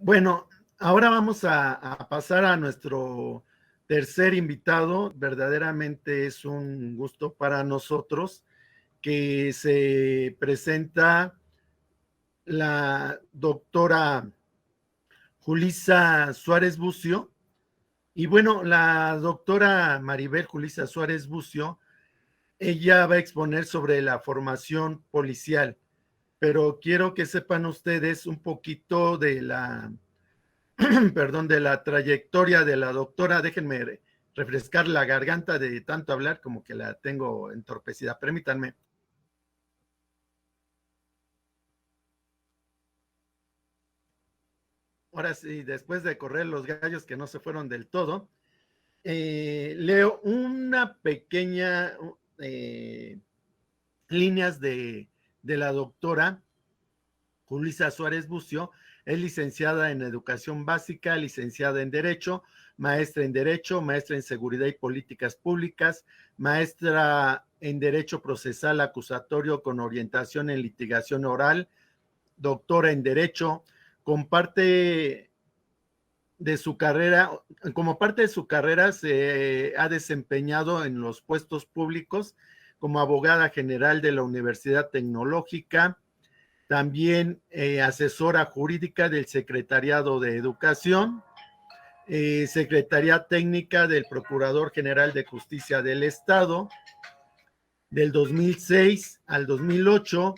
Bueno, ahora vamos a pasar a nuestro tercer invitado. Verdaderamente es un gusto para nosotros que se presenta la doctora Julissa Suárez Bucio. Y bueno, la doctora Maribel Julissa Suárez Bucio, ella va a exponer sobre la formación policial, pero quiero que sepan ustedes un poquito de la perdón, de la trayectoria de la doctora. Déjenme refrescar la garganta de tanto hablar, como que la tengo entorpecida. Permítanme. Ahora sí, después de correr los gallos que no se fueron del todo, leo una pequeña líneas de la doctora Julissa Suárez Bucio. Es licenciada en Educación Básica, licenciada en Derecho, maestra en Seguridad y Políticas Públicas, maestra en Derecho Procesal Acusatorio con orientación en litigación oral, doctora en Derecho. Comparte de su carrera, como parte de su carrera se ha desempeñado en los puestos públicos como abogada general de la Universidad Tecnológica, también asesora jurídica del Secretariado de Educación, Secretaría Técnica del Procurador General de Justicia del Estado, del 2006 al 2008,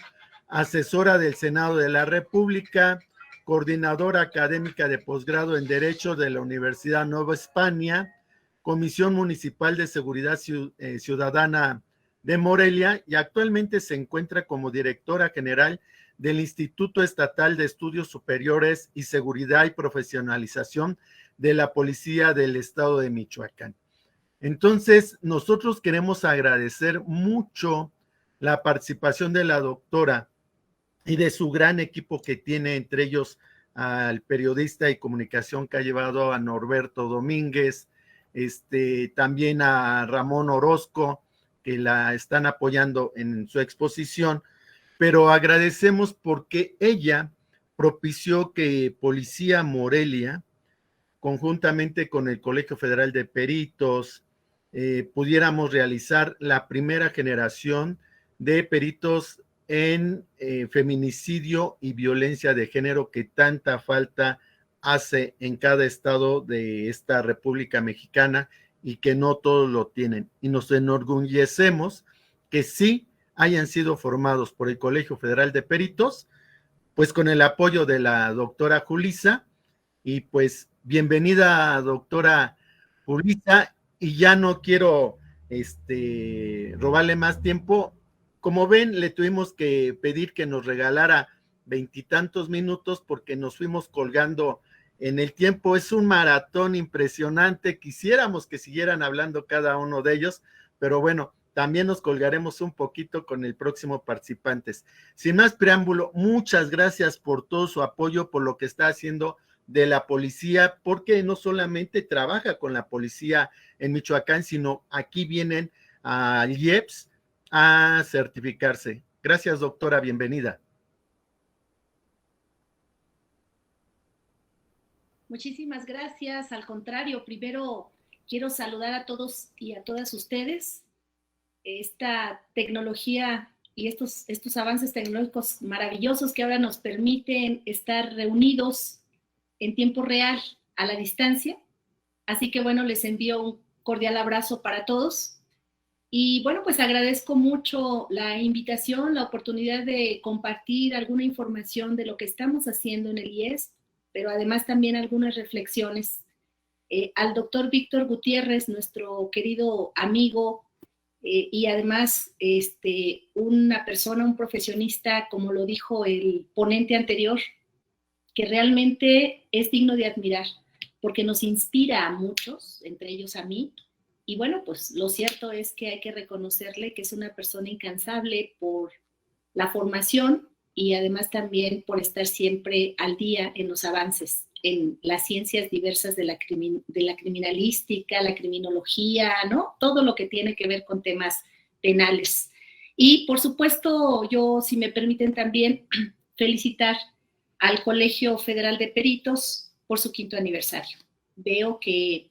asesora del Senado de la República, coordinadora académica de posgrado en Derecho de la Universidad Nueva España, Comisión Municipal de Seguridad Ciudadana de Morelia, y actualmente se encuentra como directora general del Instituto Estatal de Estudios Superiores y Seguridad y Profesionalización de la Policía del Estado de Michoacán. Entonces, nosotros queremos agradecer mucho la participación de la doctora y de su gran equipo que tiene, entre ellos al periodista y comunicación que ha llevado a Norberto Domínguez, también a Ramón Orozco, que la están apoyando en su exposición, pero agradecemos porque ella propició que Policía Morelia, conjuntamente con el Colegio Federal de Peritos, pudiéramos realizar la primera generación de peritos en feminicidio y violencia de género que tanta falta hace en cada estado de esta República Mexicana y que no todos lo tienen. Y nos enorgullecemos que sí hayan sido formados por el Colegio Federal de Peritos, pues con el apoyo de la doctora Julissa. Y pues bienvenida, doctora Julissa, y ya no quiero robarle más tiempo. Como ven, le tuvimos que pedir que nos regalara veintitantos minutos porque nos fuimos colgando en el tiempo. Es un maratón impresionante. Quisiéramos que siguieran hablando cada uno de ellos, pero bueno, también nos colgaremos un poquito con el próximo participantes. Sin más preámbulo, muchas gracias por todo su apoyo, por lo que está haciendo de la policía, porque no solamente trabaja con la policía en Michoacán, sino aquí vienen al IEPS a certificarse. Gracias, doctora, bienvenida. Muchísimas gracias. Al contrario, primero quiero saludar a todos y a todas ustedes. Esta tecnología y estos avances tecnológicos maravillosos que ahora nos permiten estar reunidos en tiempo real a la distancia. Así que bueno, les envío un cordial abrazo para todos. Y bueno, pues agradezco mucho la invitación, la oportunidad de compartir alguna información de lo que estamos haciendo en el IES, pero además también algunas reflexiones. Al doctor Víctor Gutiérrez, nuestro querido amigo, y además una persona, un profesionista, como lo dijo el ponente anterior, que realmente es digno de admirar, porque nos inspira a muchos, entre ellos a mí. Y bueno, pues lo cierto es que hay que reconocerle que es una persona incansable por la formación y además también por estar siempre al día en los avances, en las ciencias diversas de la criminalística, la criminología, ¿no? Todo lo que tiene que ver con temas penales. Y por supuesto, yo, si me permiten también, felicitar al Colegio Federal de Peritos por su 5º aniversario. Veo que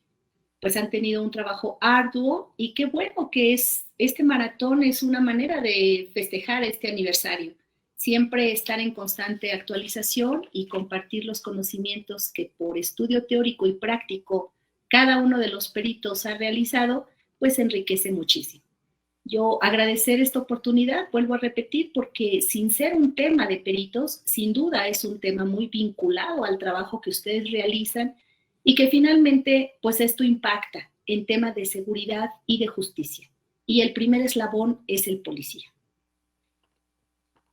pues han tenido un trabajo arduo y qué bueno que este maratón es una manera de festejar este aniversario. Siempre estar en constante actualización y compartir los conocimientos que por estudio teórico y práctico cada uno de los peritos ha realizado, pues enriquece muchísimo. Yo agradecer esta oportunidad, vuelvo a repetir, porque sin ser un tema de peritos, sin duda es un tema muy vinculado al trabajo que ustedes realizan y que finalmente, pues esto impacta en temas de seguridad y de justicia. Y el primer eslabón es el policía.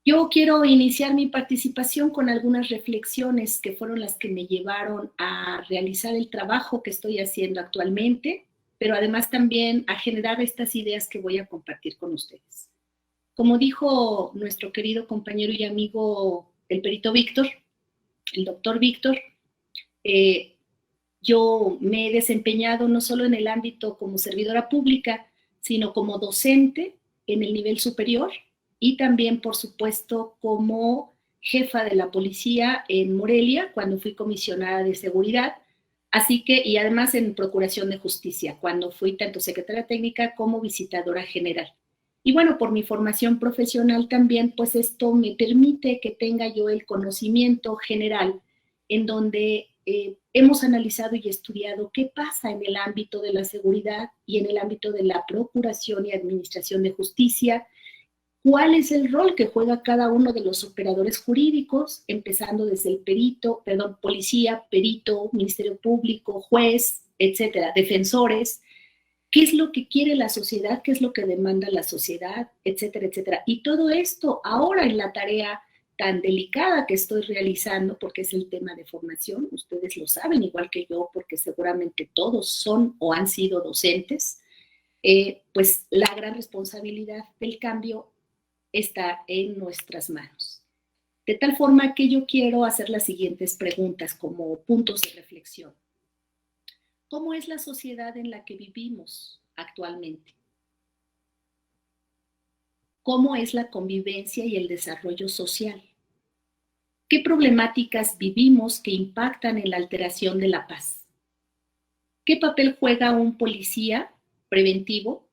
Yo quiero iniciar mi participación con algunas reflexiones que fueron las que me llevaron a realizar el trabajo que estoy haciendo actualmente, pero además también a generar estas ideas que voy a compartir con ustedes. Como dijo nuestro querido compañero y amigo, el perito Víctor, el doctor Víctor, yo me he desempeñado no solo en el ámbito como servidora pública, sino como docente en el nivel superior y también, por supuesto, como jefa de la policía en Morelia, cuando fui comisionada de seguridad, así que, y además en Procuración de Justicia, cuando fui tanto secretaria técnica como visitadora general. Y bueno, por mi formación profesional también, pues esto me permite que tenga yo el conocimiento general en donde hemos analizado y estudiado qué pasa en el ámbito de la seguridad y en el ámbito de la procuración y administración de justicia, cuál es el rol que juega cada uno de los operadores jurídicos, empezando desde el policía, perito, ministerio público, juez, etcétera, defensores, qué es lo que quiere la sociedad, qué es lo que demanda la sociedad, etcétera, etcétera. Y todo esto ahora en la tarea tan delicada que estoy realizando, porque es el tema de formación, ustedes lo saben igual que yo, porque seguramente todos son o han sido docentes, pues la gran responsabilidad del cambio está en nuestras manos. De tal forma que yo quiero hacer las siguientes preguntas como puntos de reflexión. ¿Cómo es la sociedad en la que vivimos actualmente? ¿Cómo es la convivencia y el desarrollo social? ¿Qué problemáticas vivimos que impactan en la alteración de la paz? ¿Qué papel juega un policía preventivo?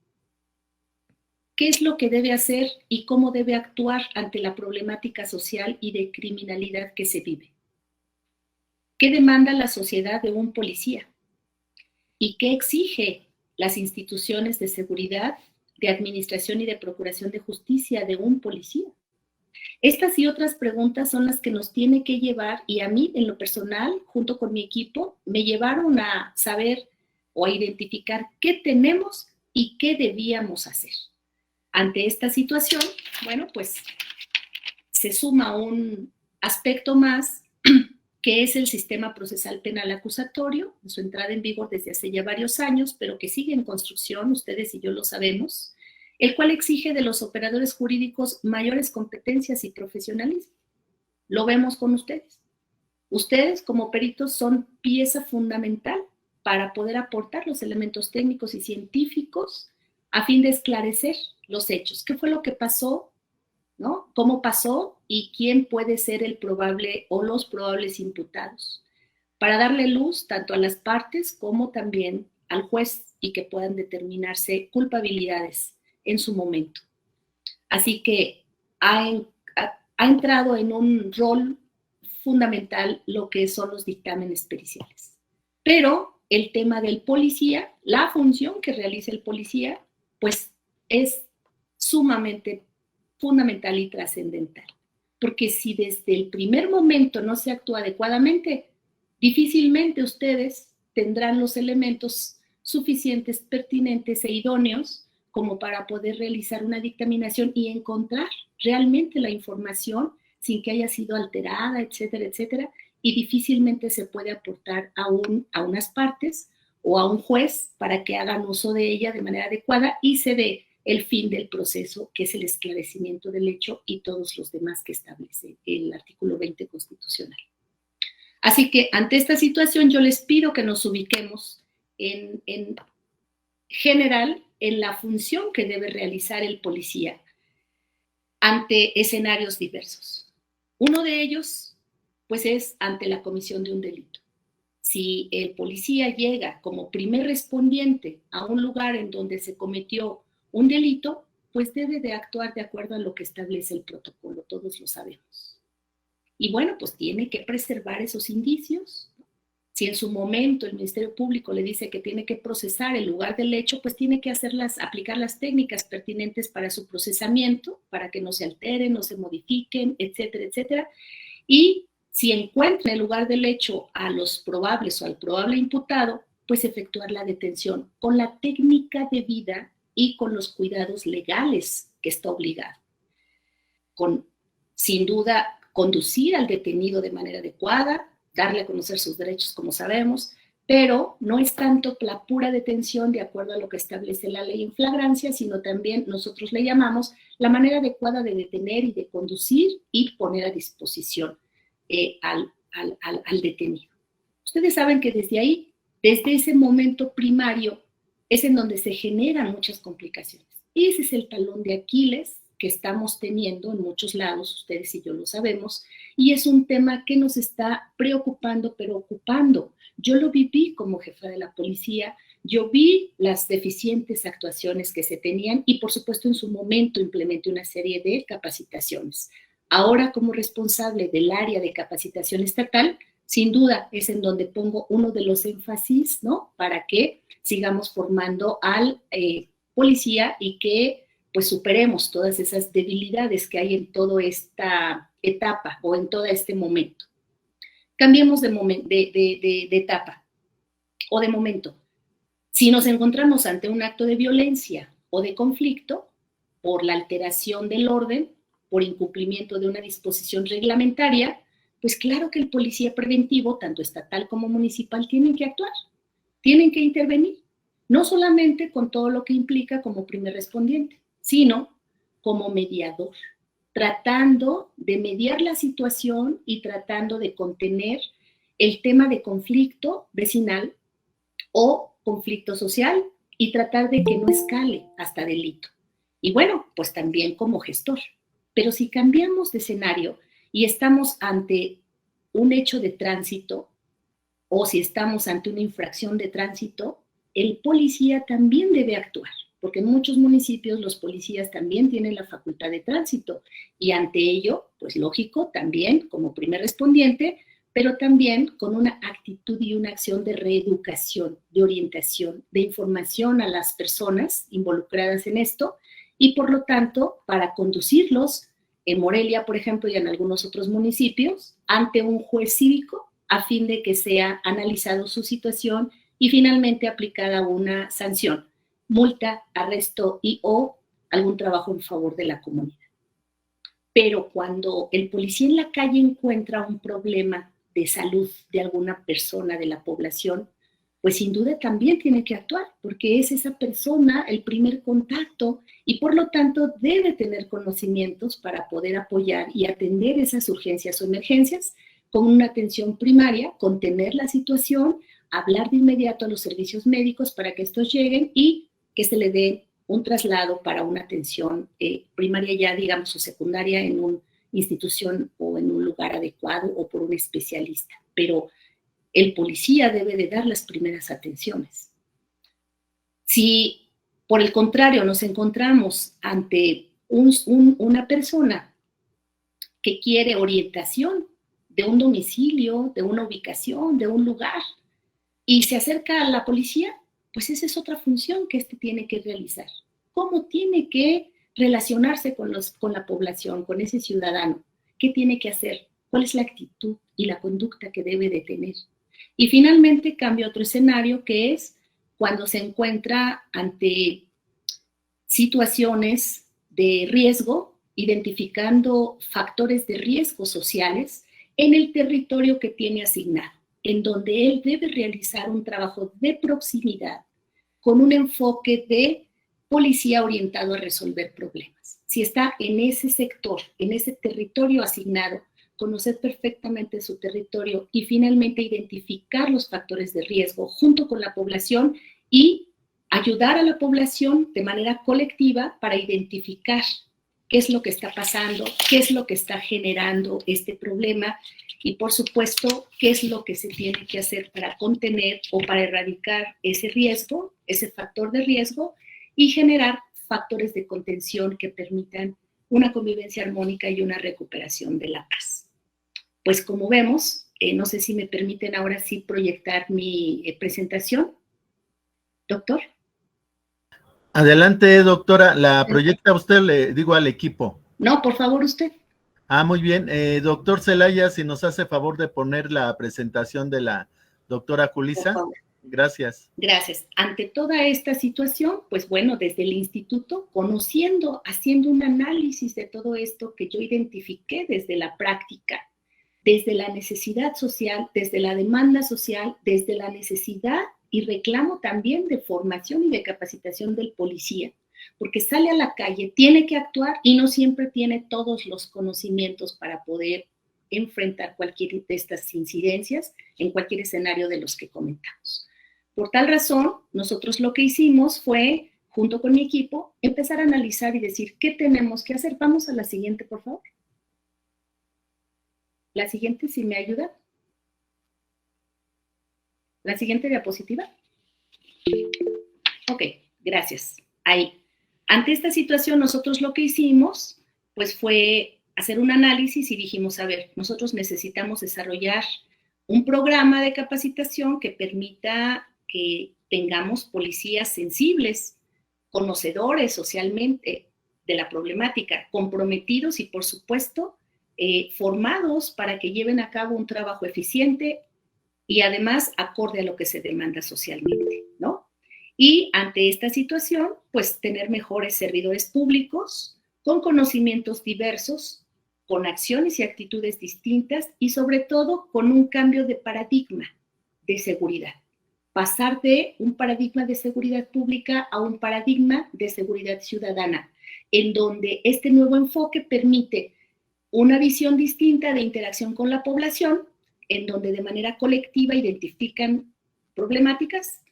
¿Qué es lo que debe hacer y cómo debe actuar ante la problemática social y de criminalidad que se vive? ¿Qué demanda la sociedad de un policía? ¿Y qué exige las instituciones de seguridad, de administración y de procuración de justicia de un policía? Estas y otras preguntas son las que nos tiene que llevar, y a mí en lo personal, junto con mi equipo, me llevaron a saber o a identificar qué tenemos y qué debíamos hacer. Ante esta situación, bueno, pues se suma un aspecto más que es el sistema procesal penal acusatorio, su entrada en vigor desde hace ya varios años, pero que sigue en construcción, ustedes y yo lo sabemos, el cual exige de los operadores jurídicos mayores competencias y profesionalismo. Lo vemos con ustedes. Ustedes como peritos son pieza fundamental para poder aportar los elementos técnicos y científicos a fin de esclarecer los hechos. ¿Qué fue lo que pasó? ¿No? ¿Cómo pasó? ¿Y quién puede ser el probable o los probables imputados? Para darle luz tanto a las partes como también al juez y que puedan determinarse culpabilidades en su momento. Así que ha entrado en un rol fundamental lo que son los dictámenes periciales. Pero el tema del policía, la función que realiza el policía, pues es sumamente fundamental y trascendental. Porque si desde el primer momento no se actúa adecuadamente, difícilmente ustedes tendrán los elementos suficientes, pertinentes e idóneos como para poder realizar una dictaminación y encontrar realmente la información sin que haya sido alterada, etcétera, etcétera, y difícilmente se puede aportar a unas partes o a un juez para que hagan uso de ella de manera adecuada y se dé el fin del proceso, que es el esclarecimiento del hecho y todos los demás que establece el artículo 20 constitucional. Así que ante esta situación yo les pido que nos ubiquemos en general en la función que debe realizar el policía ante escenarios diversos. Uno de ellos pues es ante la comisión de un delito. Si el policía llega como primer respondiente a un lugar en donde se cometió un delito, pues debe de actuar de acuerdo a lo que establece el protocolo, todos lo sabemos. Y bueno, pues tiene que preservar esos indicios. Si en su momento el Ministerio Público le dice que tiene que procesar el lugar del hecho, pues tiene que aplicar las técnicas pertinentes para su procesamiento, para que no se alteren, no se modifiquen, etcétera, etcétera. Y si encuentra en el lugar del hecho a los probables o al probable imputado, pues efectuar la detención con la técnica debida y con los cuidados legales que está obligado. Sin duda, conducir al detenido de manera adecuada, darle a conocer sus derechos, como sabemos, pero no es tanto la pura detención de acuerdo a lo que establece la ley en flagrancia, sino también nosotros le llamamos la manera adecuada de detener y de conducir y poner a disposición al detenido. Ustedes saben que desde ahí, desde ese momento primario, es en donde se generan muchas complicaciones. Ese es el talón de Aquiles que estamos teniendo en muchos lados, ustedes y yo lo sabemos, y es un tema que nos está preocupando, pero ocupando. Yo lo viví como jefa de la policía, yo vi las deficientes actuaciones que se tenían y por supuesto en su momento implementé una serie de capacitaciones. Ahora como responsable del área de capacitación estatal, sin duda es en donde pongo uno de los énfasis, ¿no? Para que sigamos formando al policía y que pues superemos todas esas debilidades que hay en toda esta etapa o en todo este momento. Cambiemos de etapa o de momento. Si nos encontramos ante un acto de violencia o de conflicto por la alteración del orden, por incumplimiento de una disposición reglamentaria, pues claro que el policía preventivo, tanto estatal como municipal, tienen que actuar, tienen que intervenir, no solamente con todo lo que implica como primer respondiente, sino como mediador, tratando de mediar la situación y tratando de contener el tema de conflicto vecinal o conflicto social y tratar de que no escale hasta delito. Y bueno, pues también como gestor. Pero si cambiamos de escenario y estamos ante un hecho de tránsito o si estamos ante una infracción de tránsito, el policía también debe actuar, porque en muchos municipios los policías también tienen la facultad de tránsito y ante ello, pues lógico, también como primer respondiente, pero también con una actitud y una acción de reeducación, de orientación, de información a las personas involucradas en esto y por lo tanto para conducirlos en Morelia, por ejemplo, y en algunos otros municipios, ante un juez cívico a fin de que sea analizado su situación y finalmente aplicada una sanción, multa, arresto y o algún trabajo en favor de la comunidad. Pero cuando el policía en la calle encuentra un problema de salud de alguna persona de la población, pues sin duda también tiene que actuar, porque es esa persona el primer contacto y por lo tanto debe tener conocimientos para poder apoyar y atender esas urgencias o emergencias con una atención primaria, contener la situación, hablar de inmediato a los servicios médicos para que estos lleguen y que se le dé un traslado para una atención primaria ya, digamos, o secundaria en una institución o en un lugar adecuado o por un especialista. Pero el policía debe de dar las primeras atenciones. Si, por el contrario, nos encontramos ante una persona que quiere orientación de un domicilio, de una ubicación, de un lugar, y se acerca a la policía, pues esa es otra función que tiene que realizar. ¿Cómo tiene que relacionarse con la población, con ese ciudadano? ¿Qué tiene que hacer? ¿Cuál es la actitud y la conducta que debe de tener? Y finalmente cambia otro escenario que es cuando se encuentra ante situaciones de riesgo, identificando factores de riesgo sociales en el territorio que tiene asignado, en donde él debe realizar un trabajo de proximidad con un enfoque de policía orientado a resolver problemas. Si está en ese sector, en ese territorio asignado, conocer perfectamente su territorio y finalmente identificar los factores de riesgo junto con la población y ayudar a la población de manera colectiva para identificar qué es lo que está pasando, qué es lo que está generando este problema y, por supuesto, qué es lo que se tiene que hacer para contener o para erradicar ese riesgo, ese factor de riesgo y generar factores de contención que permitan una convivencia armónica y una recuperación de la paz. Pues como vemos, no sé si me permiten ahora sí proyectar mi presentación. Doctor. Adelante, doctora. ¿La proyecta usted, le digo al equipo? No, por favor, usted. Muy bien. Doctor Celaya, si nos hace favor de poner la presentación de la doctora Julissa. Gracias. Gracias. Ante toda esta situación, pues bueno, desde el instituto, conociendo, haciendo un análisis de todo esto que yo identifiqué desde la práctica, desde la necesidad social, desde la demanda social, desde la necesidad y reclamo también de formación y de capacitación del policía, porque sale a la calle, tiene que actuar y no siempre tiene todos los conocimientos para poder enfrentar cualquiera de estas incidencias en cualquier escenario de los que comentamos. Por tal razón, nosotros lo que hicimos fue, junto con mi equipo, empezar a analizar y decir, ¿qué tenemos que hacer? Vamos a la siguiente, por favor. La siguiente, si me ayuda. La siguiente diapositiva. Ok, gracias. Ahí. Ante esta situación, nosotros lo que hicimos, pues fue hacer un análisis y dijimos, a ver, nosotros necesitamos desarrollar un programa de capacitación que permita que tengamos policías sensibles, conocedores socialmente de la problemática, comprometidos y, por supuesto, formados para que lleven a cabo un trabajo eficiente y además acorde a lo que se demanda socialmente, ¿no? Y ante esta situación, pues tener mejores servidores públicos con conocimientos diversos, con acciones y actitudes distintas y sobre todo con un cambio de paradigma de seguridad. Pasar de un paradigma de seguridad pública a un paradigma de seguridad ciudadana, en donde este nuevo enfoque permite una visión distinta de interacción con la población, en donde de manera colectiva identifican problemáticas,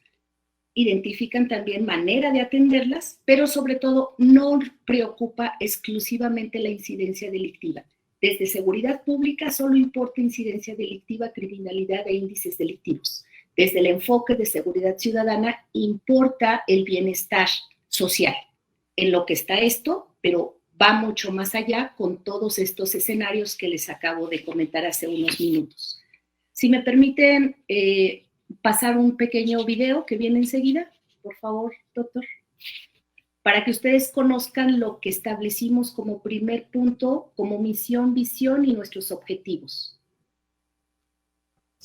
identifican también manera de atenderlas, pero sobre todo no preocupa exclusivamente la incidencia delictiva. Desde seguridad pública solo importa incidencia delictiva, criminalidad e índices delictivos. Desde el enfoque de seguridad ciudadana importa el bienestar social. En lo que está esto, pero va mucho más allá con todos estos escenarios que les acabo de comentar hace unos minutos. Si me permiten pasar un pequeño video que viene enseguida, por favor, doctor, para que ustedes conozcan lo que establecimos como primer punto, como misión, visión y nuestros objetivos.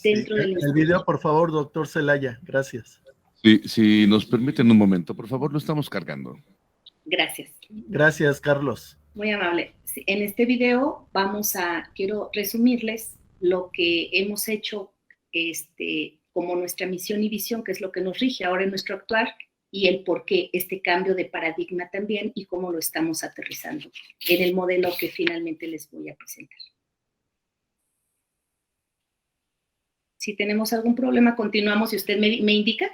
Dentro del el video, por favor, doctor Celaya, gracias. Sí, si nos permiten un momento, por favor, lo estamos cargando. Gracias. Gracias, Carlos. Muy amable. En este video quiero resumirles lo que hemos hecho como nuestra misión y visión, que es lo que nos rige ahora en nuestro actuar, y el por qué este cambio de paradigma también y cómo lo estamos aterrizando en el modelo que finalmente les voy a presentar. Si tenemos algún problema, continuamos y usted me indica,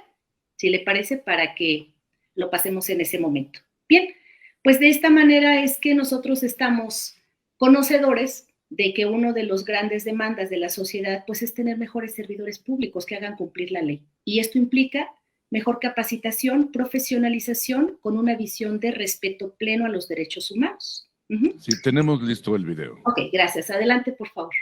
si le parece, para que lo pasemos en ese momento. Bien, pues de esta manera es que nosotros estamos conocedores de que uno de los grandes demandas de la sociedad pues es tener mejores servidores públicos que hagan cumplir la ley. Y esto implica mejor capacitación, profesionalización con una visión de respeto pleno a los derechos humanos. Sí, tenemos listo el video. Ok, gracias. Adelante, por favor.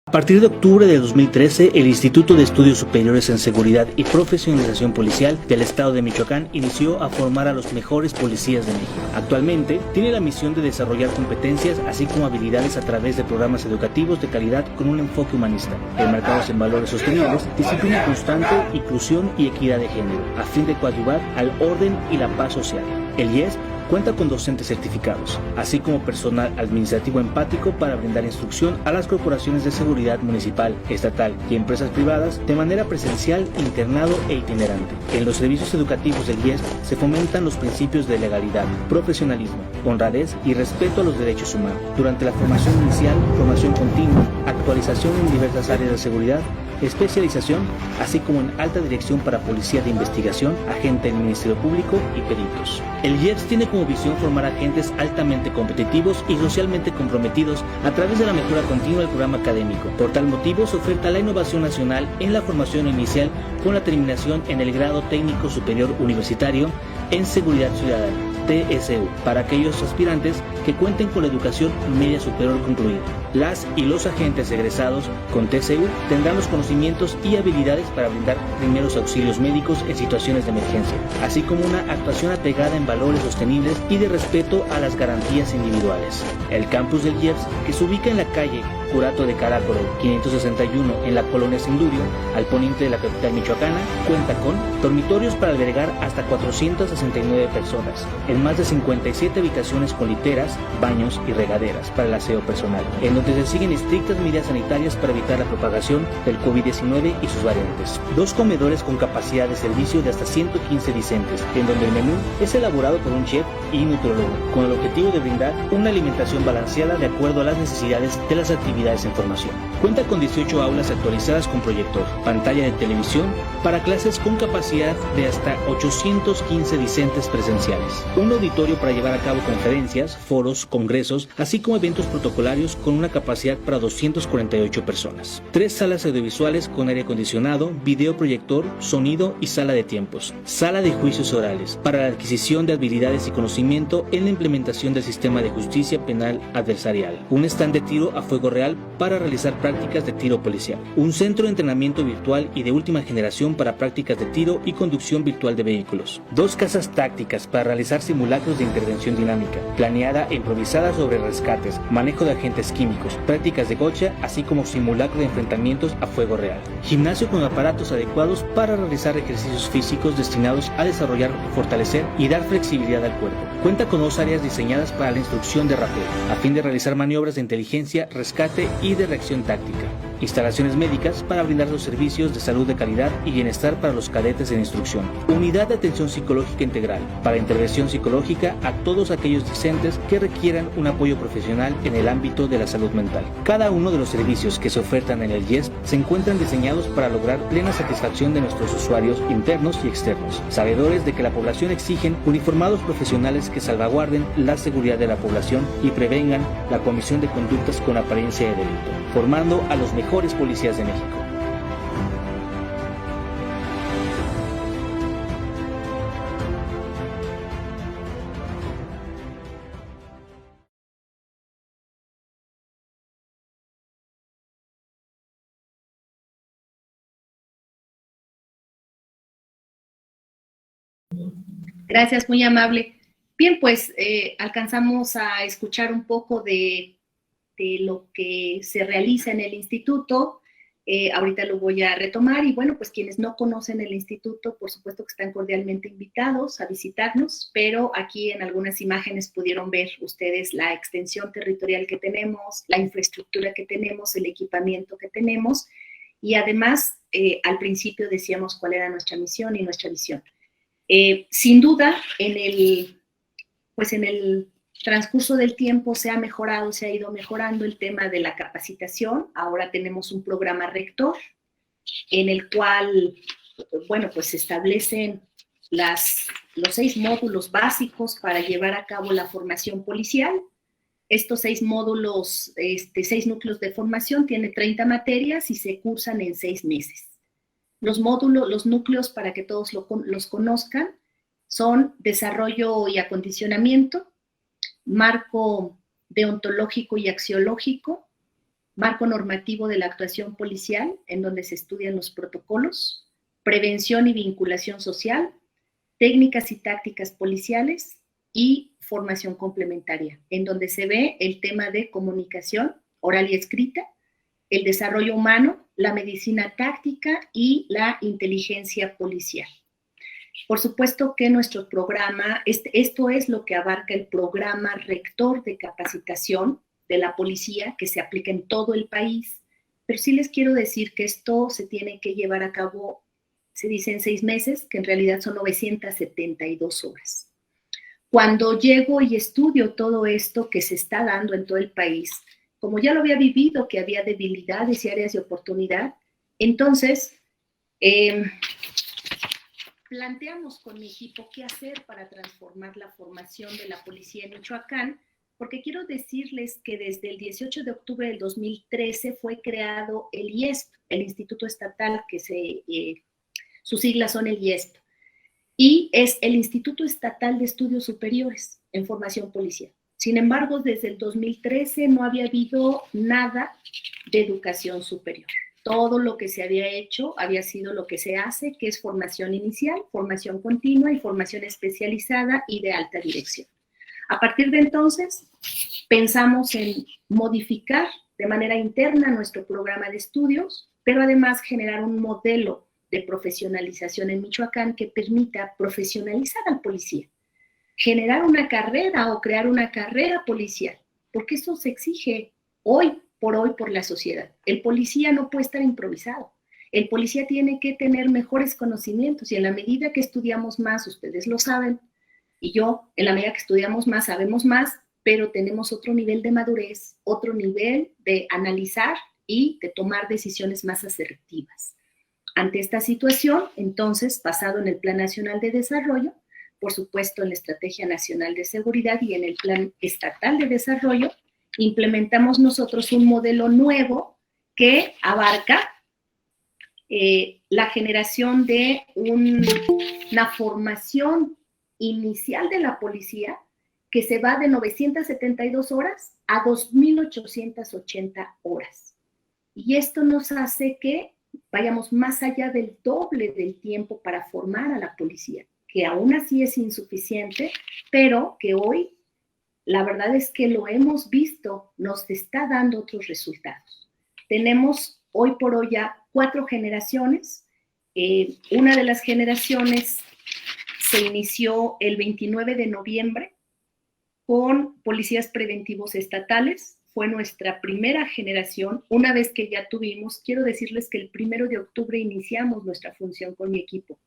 A partir de octubre de 2013, el Instituto de Estudios Superiores en Seguridad y Profesionalización Policial del Estado de Michoacán inició a formar a los mejores policías de México. Actualmente, tiene la misión de desarrollar competencias así como habilidades a través de programas educativos de calidad con un enfoque humanista, enmarcados en valores sostenibles, disciplina constante, inclusión y equidad de género, a fin de coadyuvar al orden y la paz social. El IESP cuenta con docentes certificados, así como personal administrativo empático para brindar instrucción a las corporaciones de seguridad municipal, estatal y empresas privadas de manera presencial, internado e itinerante. En los servicios educativos del IESP se fomentan los principios de legalidad, profesionalismo, honradez y respeto a los derechos humanos. Durante la formación inicial, formación continua, actualización en diversas áreas de seguridad, especialización, así como en alta dirección para policía de investigación, agente del Ministerio Público y peritos. El IESP tiene como visión formar agentes altamente competitivos y socialmente comprometidos a través de la mejora continua del programa académico. Por tal motivo, se oferta la innovación nacional en la formación inicial con la terminación en el grado técnico superior universitario en Seguridad Ciudadana, TSU, para aquellos aspirantes que cuenten con la educación media superior concluida. Las y los agentes egresados con TSU tendrán los conocimientos y habilidades para brindar primeros auxilios médicos en situaciones de emergencia, así como una actuación apegada en valores sostenibles y de respeto a las garantías individuales. El campus del IEPS, que se ubica en la calle Curato de Caracol 561 en la colonia Sendurio, al poniente de la capital michoacana, cuenta con dormitorios para albergar hasta 469 personas, en más de 57 habitaciones con literas, baños y regaderas para el aseo personal, en donde se siguen estrictas medidas sanitarias para evitar la propagación del COVID-19 y sus variantes. 2 comedores con capacidad de servicio de hasta 115 discentes, en donde el menú es elaborado por un chef y nutriólogo, con el objetivo de brindar una alimentación balanceada de acuerdo a las necesidades de las actividades en formación. Cuenta con 18 aulas actualizadas con proyector, pantalla de televisión para clases con capacidad de hasta 815 discentes presenciales, un auditorio para llevar a cabo conferencias, foros, congresos, así como eventos protocolarios con una capacidad para 248 personas, 3 salas audiovisuales con aire acondicionado, videoproyector, sonido y sala de tiempos, sala de juicios orales para la adquisición de habilidades y conocimiento en la implementación del sistema de justicia penal adversarial, un stand de tiro a fuego real para realizar prácticas de tiro policial, un centro de entrenamiento virtual y de última generación para prácticas de tiro y conducción virtual de vehículos, 2 casas tácticas para realizar simulacros de intervención dinámica, planeada e improvisada sobre rescates, manejo de agentes químicos, prácticas de gocha, así como simulacro de enfrentamientos a fuego real, gimnasio con aparatos adecuados para realizar ejercicios físicos destinados a desarrollar, fortalecer y dar flexibilidad al cuerpo. Cuenta con 2 áreas diseñadas para la instrucción de rapel, a fin de realizar maniobras de inteligencia, rescate y de reacción táctica. Instalaciones médicas para brindar los servicios de salud de calidad y bienestar para los cadetes en instrucción. Unidad de atención psicológica integral para intervención psicológica a todos aquellos discentes que requieran un apoyo profesional en el ámbito de la salud mental. Cada uno de los servicios que se ofertan en el IESP se encuentran diseñados para lograr plena satisfacción de nuestros usuarios internos y externos, sabedores de que la población exigen uniformados profesionales que salvaguarden la seguridad de la población y prevengan la comisión de conductas con apariencia de delito, formando a los mejores policías de México. Gracias, muy amable. Bien, pues alcanzamos a escuchar un poco de lo que se realiza en el instituto. Ahorita lo voy a retomar y bueno, pues quienes no conocen el instituto, por supuesto que están cordialmente invitados a visitarnos, pero aquí en algunas imágenes pudieron ver ustedes la extensión territorial que tenemos, la infraestructura que tenemos, el equipamiento que tenemos y además al principio decíamos cuál era nuestra misión y nuestra visión. Sin duda, en el transcurso del tiempo se ha mejorado, se ha ido mejorando el tema de la capacitación. Ahora tenemos un programa rector en el cual, bueno, pues se establecen los 6 módulos básicos para llevar a cabo la formación policial. Estos 6 módulos, 6 núcleos de formación, tienen 30 materias y se cursan en 6 meses. Los módulos, los núcleos, para que todos los conozcan, son desarrollo y acondicionamiento, marco deontológico y axiológico, marco normativo de la actuación policial, en donde se estudian los protocolos, prevención y vinculación social, técnicas y tácticas policiales y formación complementaria, en donde se ve el tema de comunicación oral y escrita, el desarrollo humano, la medicina táctica y la inteligencia policial. Por supuesto que nuestro programa, esto es lo que abarca el programa rector de capacitación de la policía que se aplica en todo el país, pero sí les quiero decir que esto se tiene que llevar a cabo, se dice en 6 meses, que en realidad son 972 horas. Cuando llego y estudio todo esto que se está dando en todo el país, como ya lo había vivido, que había debilidades y áreas de oportunidad, entonces planteamos con mi equipo qué hacer para transformar la formación de la policía en Michoacán, porque quiero decirles que desde el 18 de octubre del 2013 fue creado el IESP, el Instituto Estatal, sus siglas son el IESP, y es el Instituto Estatal de Estudios Superiores en Formación Policial. Sin embargo, desde el 2013 no había habido nada de educación superior. Todo lo que se había hecho había sido lo que se hace, que es formación inicial, formación continua y formación especializada y de alta dirección. A partir de entonces, pensamos en modificar de manera interna nuestro programa de estudios, pero además generar un modelo de profesionalización en Michoacán que permita profesionalizar al policía, generar una carrera o crear una carrera policial, porque eso se exige hoy por la sociedad. El policía no puede estar improvisado. El policía tiene que tener mejores conocimientos y en la medida que estudiamos más, ustedes lo saben, y yo, en la medida que estudiamos más, sabemos más, pero tenemos otro nivel de madurez, otro nivel de analizar y de tomar decisiones más asertivas. Ante esta situación, entonces, basado en el Plan Nacional de Desarrollo, por supuesto en la Estrategia Nacional de Seguridad y en el Plan Estatal de Desarrollo, implementamos nosotros un modelo nuevo que abarca la generación de una formación inicial de la policía que se va de 972 horas a 2.880 horas. Y esto nos hace que vayamos más allá del doble del tiempo para formar a la policía, que aún así es insuficiente, pero que hoy la verdad es que lo hemos visto, nos está dando otros resultados. Tenemos hoy por hoy ya 4 generaciones. Una de las generaciones se inició el 29 de noviembre con policías preventivos estatales. Fue nuestra primera generación. Una vez que ya tuvimos, quiero decirles que el 1 de octubre iniciamos nuestra función con mi equipo.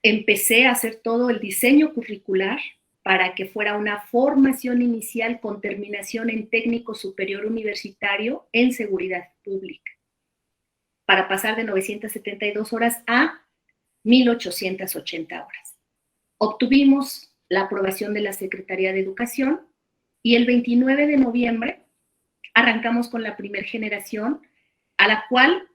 Empecé a hacer todo el diseño curricular para que fuera una formación inicial con terminación en técnico superior universitario en seguridad pública, para pasar de 972 horas a 1.880 horas. Obtuvimos la aprobación de la Secretaría de Educación y el 29 de noviembre arrancamos con la primera generación, a la cual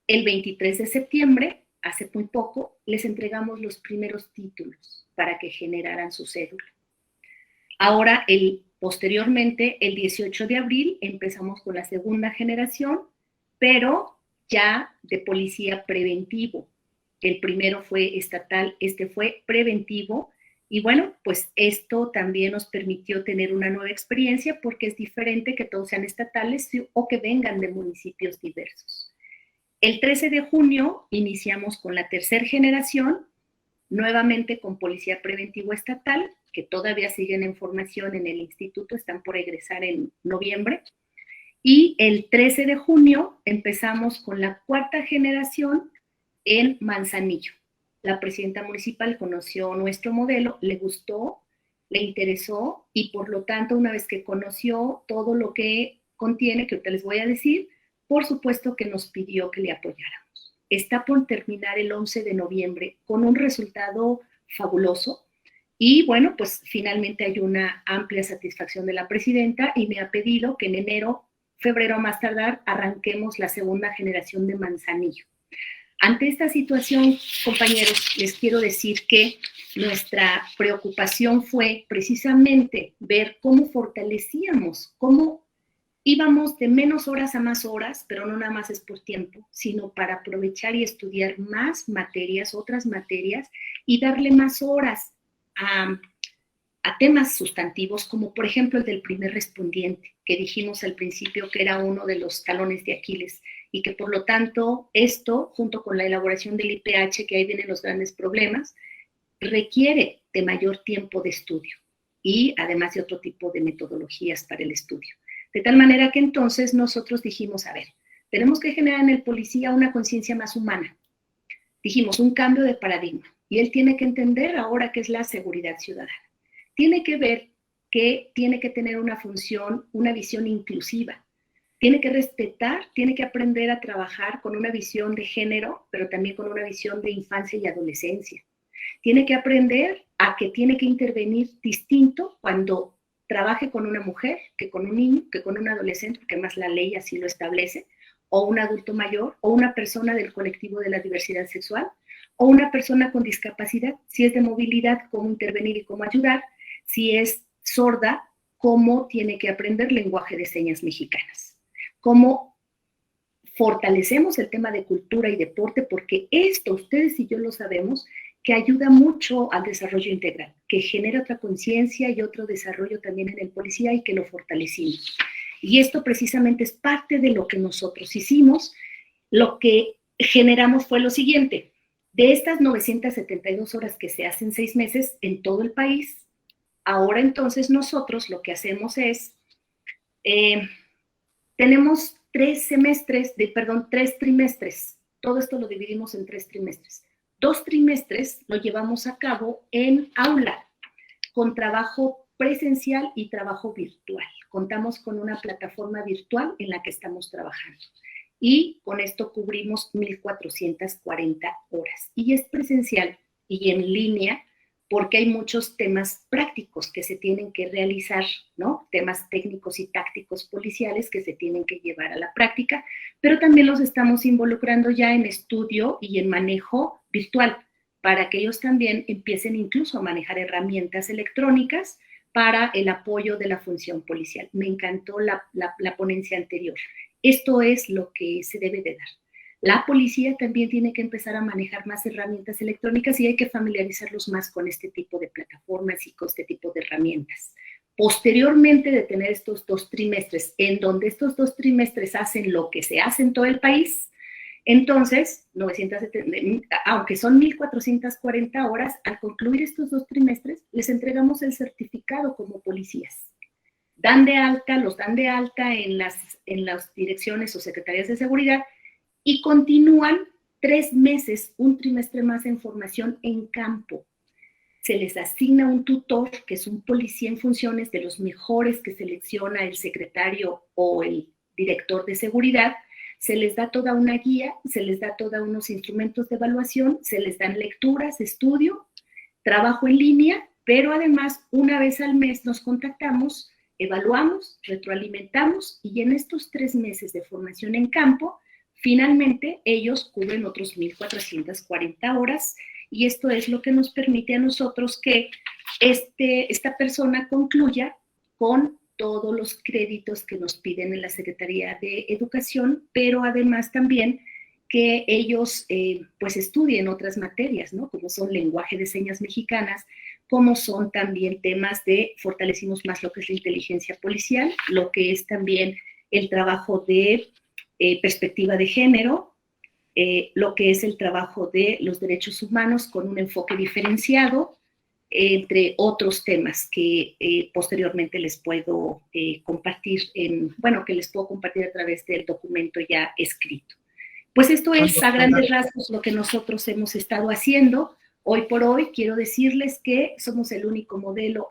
el 23 de septiembre, hace muy poco, les entregamos los primeros títulos para que generaran su cédula. Ahora, posteriormente, el 18 de abril, empezamos con la segunda generación, pero ya de policía preventivo. El primero fue estatal, este fue preventivo. Y bueno, pues esto también nos permitió tener una nueva experiencia porque es diferente que todos sean estatales o que vengan de municipios diversos. El 13 de junio iniciamos con la tercera generación, nuevamente con policía preventivo estatal, que todavía siguen en formación en el instituto, están por egresar en noviembre. Y el 13 de junio empezamos con la cuarta generación en Manzanillo. La presidenta municipal conoció nuestro modelo, le gustó, le interesó y por lo tanto, una vez que conoció todo lo que contiene, que ahorita les voy a decir, por supuesto que nos pidió que le apoyáramos. Está por terminar el 11 de noviembre con un resultado fabuloso y bueno, pues finalmente hay una amplia satisfacción de la presidenta y me ha pedido que en enero, febrero a más tardar, arranquemos la segunda generación de Manzanillo. Ante esta situación, compañeros, les quiero decir que nuestra preocupación fue precisamente ver cómo fortalecíamos, cómo íbamos de menos horas a más horas, pero no nada más es por tiempo, sino para aprovechar y estudiar más materias, otras materias, y darle más horas a temas sustantivos, como por ejemplo el del primer respondiente, que dijimos al principio que era uno de los talones de Aquiles, y que por lo tanto esto, junto con la elaboración del IPH, que ahí vienen los grandes problemas, requiere de mayor tiempo de estudio y además de otro tipo de metodologías para el estudio. De tal manera que entonces nosotros dijimos, a ver, tenemos que generar en el policía una conciencia más humana. Dijimos, un cambio de paradigma. Y él tiene que entender ahora qué es la seguridad ciudadana. Tiene que ver que tiene que tener una función, una visión inclusiva. Tiene que respetar, tiene que aprender a trabajar con una visión de género, pero también con una visión de infancia y adolescencia. Tiene que aprender a que tiene que intervenir distinto cuando trabaje con una mujer, que con un niño, que con un adolescente, porque más la ley así lo establece, o un adulto mayor, o una persona del colectivo de la diversidad sexual, o una persona con discapacidad. Si es de movilidad, cómo intervenir y cómo ayudar. Si es sorda, cómo tiene que aprender lenguaje de señas mexicanas. Cómo fortalecemos el tema de cultura y deporte, porque esto, ustedes y yo lo sabemos, que ayuda mucho al desarrollo integral, que genera otra conciencia y otro desarrollo también en el policía y que lo fortalecimos. Y esto precisamente es parte de lo que nosotros hicimos. Lo que generamos fue lo siguiente: de estas 972 horas que se hacen 6 meses en todo el país, ahora entonces nosotros lo que hacemos es, tenemos 3 trimestres, todo esto lo dividimos en 3 trimestres. 2 trimestres lo llevamos a cabo en aula, con trabajo presencial y trabajo virtual. Contamos con una plataforma virtual en la que estamos trabajando. Y con esto cubrimos 1,440 horas. Y es presencial y en línea porque hay muchos temas prácticos que se tienen que realizar, ¿no? Temas técnicos y tácticos policiales que se tienen que llevar a la práctica, pero también los estamos involucrando ya en estudio y en manejo virtual, para que ellos también empiecen incluso a manejar herramientas electrónicas para el apoyo de la función policial. Me encantó la ponencia anterior. Esto es lo que se debe de dar. La policía también tiene que empezar a manejar más herramientas electrónicas y hay que familiarizarlos más con este tipo de plataformas y con este tipo de herramientas. Posteriormente de tener estos 2 trimestres, en donde estos 2 trimestres hacen lo que se hace en todo el país, entonces, 970, aunque son 1,440 horas, al concluir estos 2 trimestres, les entregamos el certificado como policías. Los dan de alta en las direcciones o secretarías de seguridad y continúan 3 meses, un trimestre más en formación en campo. Se les asigna un tutor, que es un policía en funciones de los mejores que selecciona el secretario o el director de seguridad. Se les da toda una guía, se les da todos unos instrumentos de evaluación, se les dan lecturas, estudio, trabajo en línea, pero además una vez al mes nos contactamos, evaluamos, retroalimentamos y en estos 3 meses de formación en campo, finalmente ellos cubren otros 1,440 horas y esto es lo que nos permite a nosotros que esta persona concluya con todos los créditos que nos piden en la Secretaría de Educación, pero además también que ellos pues estudien otras materias, ¿no? Como son lenguaje de señas mexicanas, como son también temas de, fortalecimos más lo que es la inteligencia policial, lo que es también el trabajo de perspectiva de género, lo que es el trabajo de los derechos humanos con un enfoque diferenciado, entre otros temas que posteriormente les puedo compartir, que les puedo compartir a través del documento ya escrito. Pues esto es a grandes rasgos lo que nosotros hemos estado haciendo. Hoy por hoy quiero decirles que somos el único modelo,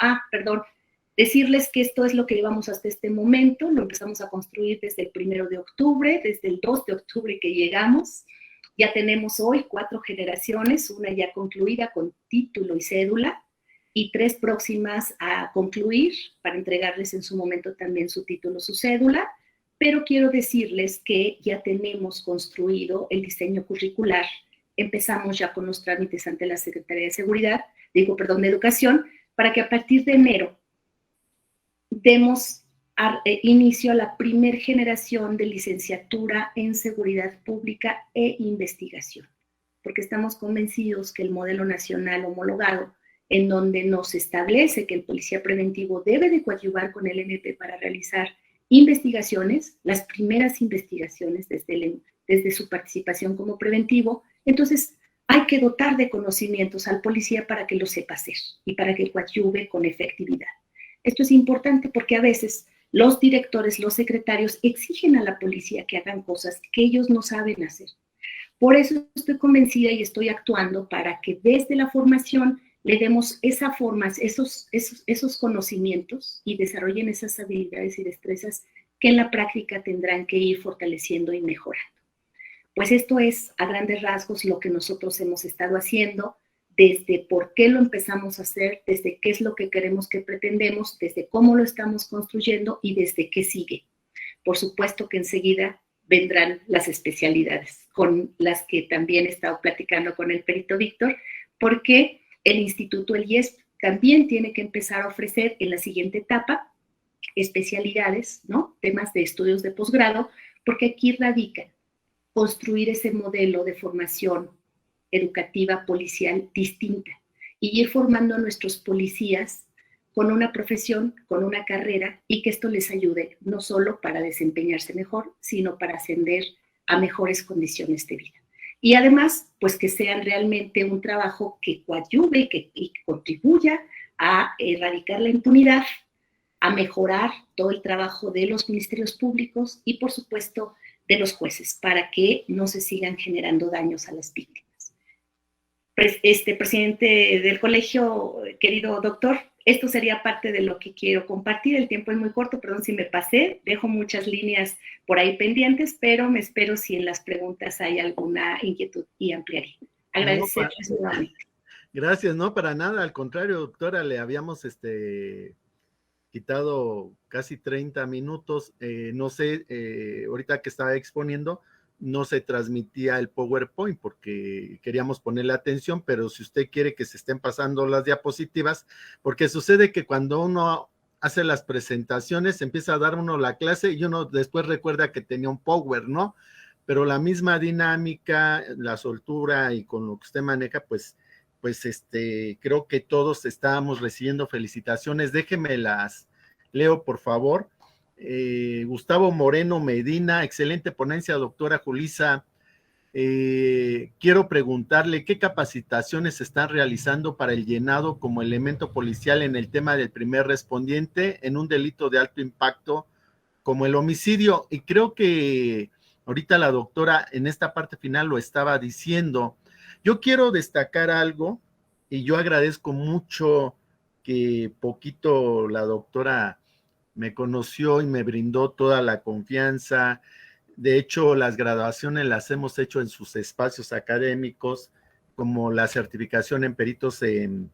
decirles que esto es lo que llevamos hasta este momento, lo empezamos a construir desde el 1 de octubre, desde el 2 de octubre que llegamos. Ya tenemos hoy 4 generaciones, una ya concluida con título y cédula, y 3 próximas a concluir para entregarles en su momento también su título, su cédula, pero quiero decirles que ya tenemos construido el diseño curricular. Empezamos ya con los trámites ante la Secretaría de Educación, para que a partir de enero demos inicio a la primer generación de licenciatura en seguridad pública e investigación, porque estamos convencidos que el modelo nacional homologado, en donde nos establece que el policía preventivo debe de coadyuvar con el MP para realizar investigaciones, las primeras investigaciones desde su participación como preventivo, entonces hay que dotar de conocimientos al policía para que lo sepa hacer y para que coadyuve con efectividad. Esto es importante porque a veces los directores, los secretarios exigen a la policía que hagan cosas que ellos no saben hacer. Por eso estoy convencida y estoy actuando para que desde la formación le demos esos conocimientos y desarrollen esas habilidades y destrezas que en la práctica tendrán que ir fortaleciendo y mejorando. Pues esto es a grandes rasgos lo que nosotros hemos estado haciendo. desde por qué lo empezamos a hacer, desde qué es lo que queremos, que pretendemos, desde cómo lo estamos construyendo y desde qué sigue. Por supuesto que enseguida vendrán las especialidades, con las que también he estado platicando con el perito Víctor, porque el Instituto, el IESP, también tiene que empezar a ofrecer en la siguiente etapa especialidades, ¿no? Temas de estudios de posgrado, porque aquí radica construir ese modelo de formación educativa policial distinta y ir formando a nuestros policías con una profesión, con una carrera, y que esto les ayude no solo para desempeñarse mejor, sino para ascender a mejores condiciones de vida. Y además, pues que sean realmente un trabajo que coadyuve y contribuya a erradicar la impunidad, a mejorar todo el trabajo de los ministerios públicos y, por supuesto, de los jueces, para que no se sigan generando daños a las víctimas. Presidente del colegio, querido doctor, esto sería parte de lo que quiero compartir. El tiempo es muy corto, perdón si me pasé, dejo muchas líneas por ahí pendientes, pero me espero si en las preguntas hay alguna inquietud y ampliaré. Agradecerles nuevamente. Gracias, no, para nada, al contrario, doctora, le habíamos quitado casi 30 minutos, no sé, ahorita que estaba exponiendo, no se transmitía el PowerPoint porque queríamos ponerle atención, pero si usted quiere que se estén pasando las diapositivas, porque sucede que cuando uno hace las presentaciones, empieza a dar uno la clase y uno después recuerda que tenía un Power, ¿no? Pero la misma dinámica, la soltura y con lo que usted maneja, pues creo que todos estábamos recibiendo felicitaciones. Déjeme las leo, por favor. Gustavo Moreno Medina, excelente ponencia, doctora Julissa. Quiero preguntarle qué capacitaciones se están realizando para el llenado como elemento policial en el tema del primer respondiente en un delito de alto impacto como el homicidio. Y creo que ahorita la doctora en esta parte final lo estaba diciendo. Yo quiero destacar algo y yo agradezco mucho que poquito la doctora me conoció y me brindó toda la confianza. De hecho, las graduaciones las hemos hecho en sus espacios académicos, como la certificación en peritos en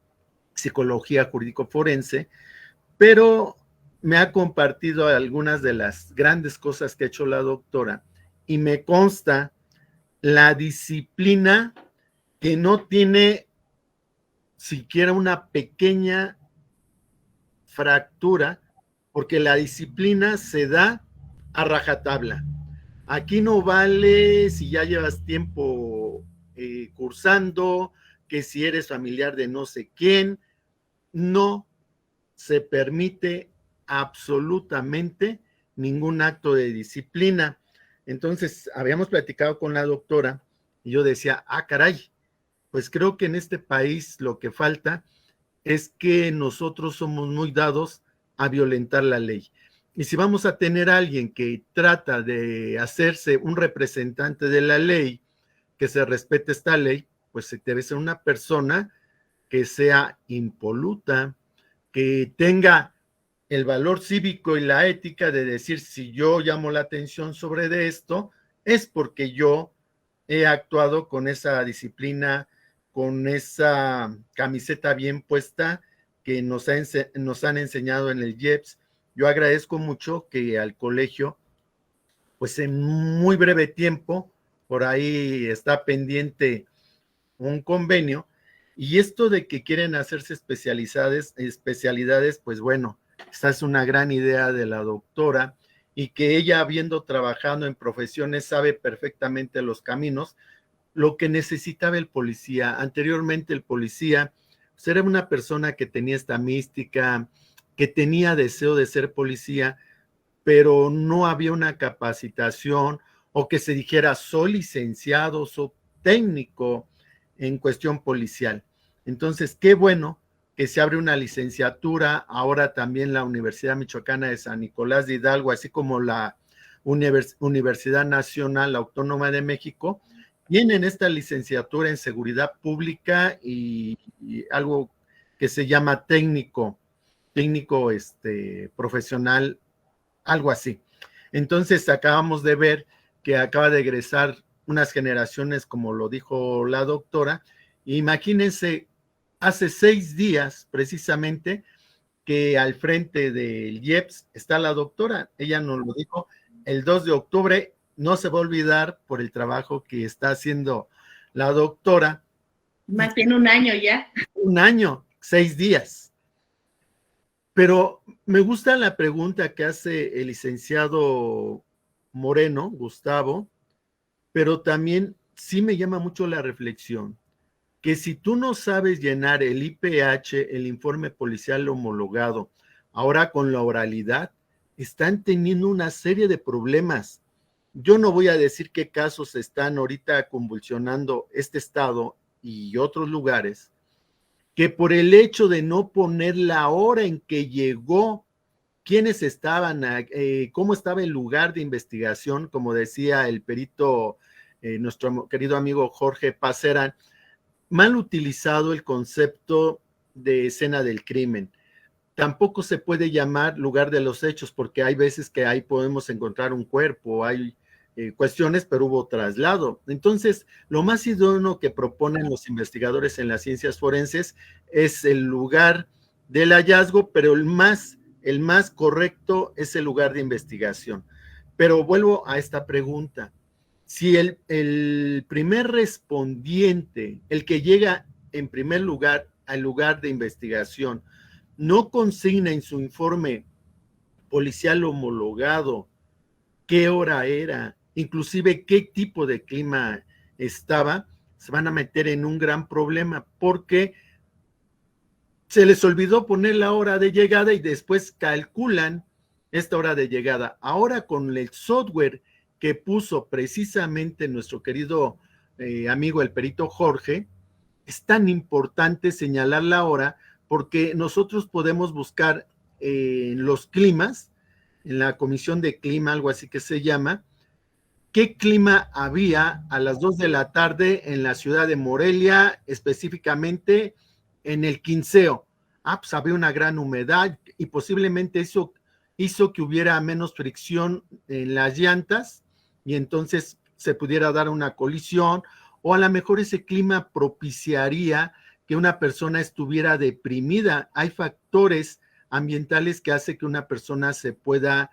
psicología jurídico forense, pero me ha compartido algunas de las grandes cosas que ha hecho la doctora y me consta la disciplina que no tiene siquiera una pequeña fractura, porque la disciplina se da a rajatabla. Aquí no vale si ya llevas tiempo cursando, que si eres familiar de no sé quién, no se permite absolutamente ningún acto de disciplina. Entonces, habíamos platicado con la doctora y yo decía, caray, pues creo que en este país lo que falta es que nosotros somos muy dados a violentar la ley. Y si vamos a tener a alguien que trata de hacerse un representante de la ley, que se respete esta ley, pues debe ser una persona que sea impoluta, que tenga el valor cívico y la ética de decir, si yo llamo la atención sobre de esto, es porque yo he actuado con esa disciplina, con esa camiseta bien puesta que nos han enseñado en el IEPS. Yo agradezco mucho que al colegio, pues en muy breve tiempo, por ahí está pendiente un convenio, y esto de que quieren hacerse especialidades, pues bueno, esta es una gran idea de la doctora, y que ella, habiendo trabajado en profesiones, sabe perfectamente los caminos, lo que necesitaba el policía. Anteriormente el policía pues, era una persona que tenía esta mística, que tenía deseo de ser policía, pero no había una capacitación o que se dijera soy licenciado, soy técnico en cuestión policial. Entonces, qué bueno que se abre una licenciatura, ahora también la Universidad Michoacana de San Nicolás de Hidalgo, así como la Universidad Nacional Autónoma de México, tienen esta licenciatura en seguridad pública y algo que se llama técnico profesional, algo así. Entonces acabamos de ver que acaba de egresar unas generaciones, como lo dijo la doctora. Imagínense hace 6 días precisamente que al frente del IEPS está la doctora. Ella nos lo dijo el 2 de octubre, no se va a olvidar por el trabajo que está haciendo la doctora. Más bien un año ya. Un año, 6 días. Pero me gusta la pregunta que hace el licenciado Moreno, Gustavo, pero también sí me llama mucho la reflexión, que si tú no sabes llenar el IPH, el informe policial homologado, ahora con la oralidad, están teniendo una serie de problemas. Yo no voy a decir qué casos están ahorita convulsionando este estado y otros lugares, que por el hecho de no poner la hora en que llegó, quiénes estaban, cómo estaba el lugar de investigación, como decía el perito, nuestro querido amigo Jorge Pacerán, mal utilizado el concepto de escena del crimen. Tampoco se puede llamar lugar de los hechos, porque hay veces que ahí podemos encontrar un cuerpo, hay cuestiones, pero hubo traslado. Entonces, lo más idóneo que proponen los investigadores en las ciencias forenses es el lugar del hallazgo, pero el más correcto es el lugar de investigación. Pero vuelvo a esta pregunta. Si el primer respondiente, el que llega en primer lugar al lugar de investigación, no consigna en su informe policial homologado qué hora era, inclusive qué tipo de clima estaba, se van a meter en un gran problema porque se les olvidó poner la hora de llegada y después calculan esta hora de llegada. Ahora con el software que puso precisamente nuestro querido amigo el perito Jorge, es tan importante señalar la hora porque nosotros podemos buscar en los climas, en la comisión de clima, algo así que se llama, qué clima había a las 2 de la tarde en la ciudad de Morelia, específicamente en el Quinceo. Pues había una gran humedad y posiblemente eso hizo que hubiera menos fricción en las llantas y entonces se pudiera dar una colisión, o a lo mejor ese clima propiciaría que una persona estuviera deprimida. Hay factores ambientales que hacen que una persona se pueda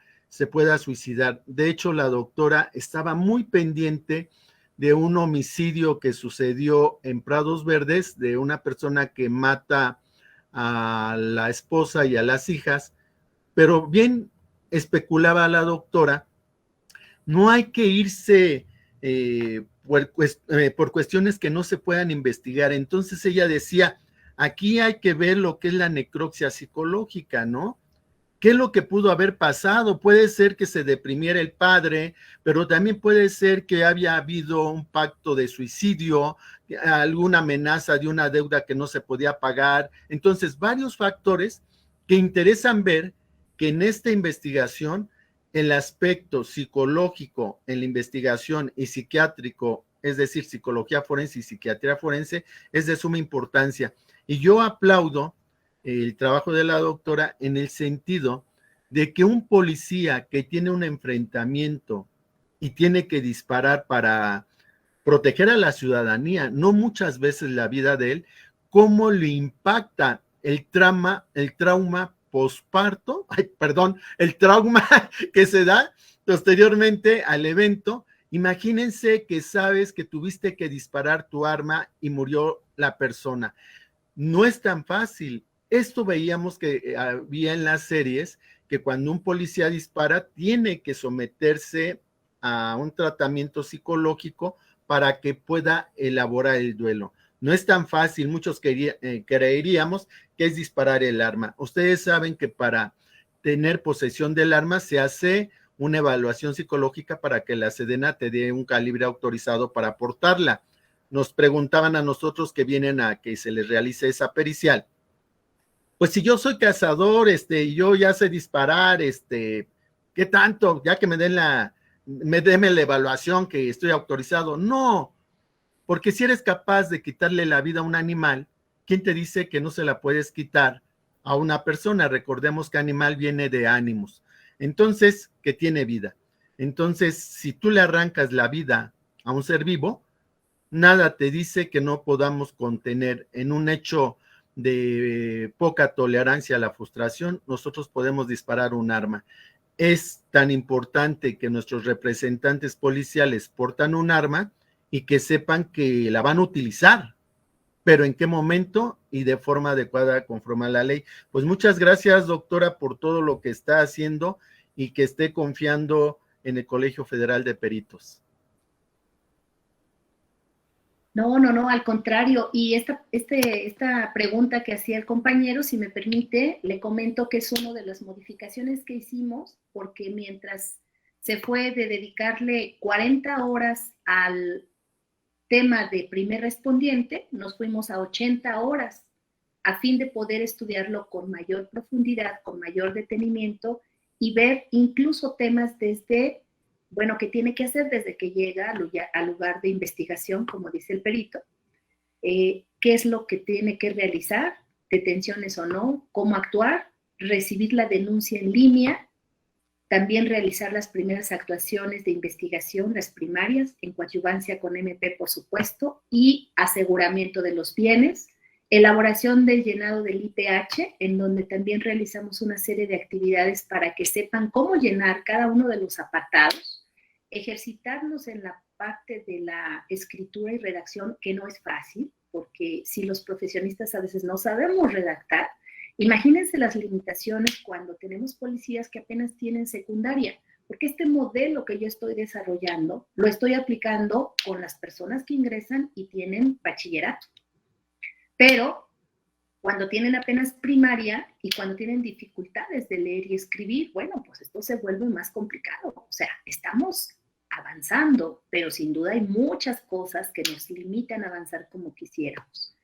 suicidar. De hecho, la doctora estaba muy pendiente de un homicidio que sucedió en Prados Verdes, de una persona que mata a la esposa y a las hijas, pero bien especulaba la doctora, no hay que irse por cuestiones que no se puedan investigar. Entonces ella decía, aquí hay que ver lo que es la necropsia psicológica, ¿no? ¿Qué es lo que pudo haber pasado? Puede ser que se deprimiera el padre, pero también puede ser que había habido un pacto de suicidio, alguna amenaza de una deuda que no se podía pagar. Entonces, varios factores que interesan ver que en esta investigación el aspecto psicológico en la investigación y psiquiátrico, es decir, psicología forense y psiquiatría forense, es de suma importancia. Y yo aplaudo el trabajo de la doctora en el sentido de que un policía que tiene un enfrentamiento y tiene que disparar para proteger a la ciudadanía, no muchas veces la vida de él, cómo le impacta el trauma posparto, el trauma que se da posteriormente al evento. Imagínense que sabes que tuviste que disparar tu arma y murió la persona. No es tan fácil. Esto veíamos que había en las series, que cuando un policía dispara, tiene que someterse a un tratamiento psicológico para que pueda elaborar el duelo. No es tan fácil, muchos creeríamos que es disparar el arma. Ustedes saben que para tener posesión del arma se hace una evaluación psicológica para que la Sedena te dé un calibre autorizado para portarla. Nos preguntaban a nosotros que vienen a que se les realice esa pericial. Pues si yo soy cazador, y yo ya sé disparar, ¿qué tanto? Ya que me den la evaluación que estoy autorizado. No, porque si eres capaz de quitarle la vida a un animal, ¿quién te dice que no se la puedes quitar a una persona? Recordemos que animal viene de ánimos, entonces, que tiene vida. Entonces, si tú le arrancas la vida a un ser vivo, nada te dice que no podamos contener en un hecho de poca tolerancia a la frustración, nosotros podemos disparar un arma. Es tan importante que nuestros representantes policiales portan un arma y que sepan que la van a utilizar, pero en qué momento y de forma adecuada conforme a la ley. Pues muchas gracias, doctora, por todo lo que está haciendo y que esté confiando en el Colegio Federal de Peritos. No, al contrario. Y esta pregunta que hacía el compañero, si me permite, le comento que es una de las modificaciones que hicimos, porque mientras se fue de dedicarle 40 horas al tema de primer respondiente, nos fuimos a 80 horas a fin de poder estudiarlo con mayor profundidad, con mayor detenimiento y ver incluso temas desde, bueno, que tiene que hacer desde que llega al lugar de investigación, como dice el perito, qué es lo que tiene que realizar, detenciones o no, cómo actuar, recibir la denuncia en línea, también realizar las primeras actuaciones de investigación, las primarias, en coadyuvancia con MP, por supuesto, y aseguramiento de los bienes, elaboración del llenado del IPH, en donde también realizamos una serie de actividades para que sepan cómo llenar cada uno de los apartados, ejercitarnos en la parte de la escritura y redacción, que no es fácil, porque si los profesionistas a veces no sabemos redactar, imagínense las limitaciones cuando tenemos policías que apenas tienen secundaria, porque este modelo que yo estoy desarrollando lo estoy aplicando con las personas que ingresan y tienen bachillerato. Pero cuando tienen apenas primaria y cuando tienen dificultades de leer y escribir, bueno, pues esto se vuelve más complicado. O sea, estamos avanzando, pero sin duda hay muchas cosas que nos limitan a avanzar como quisiéramos.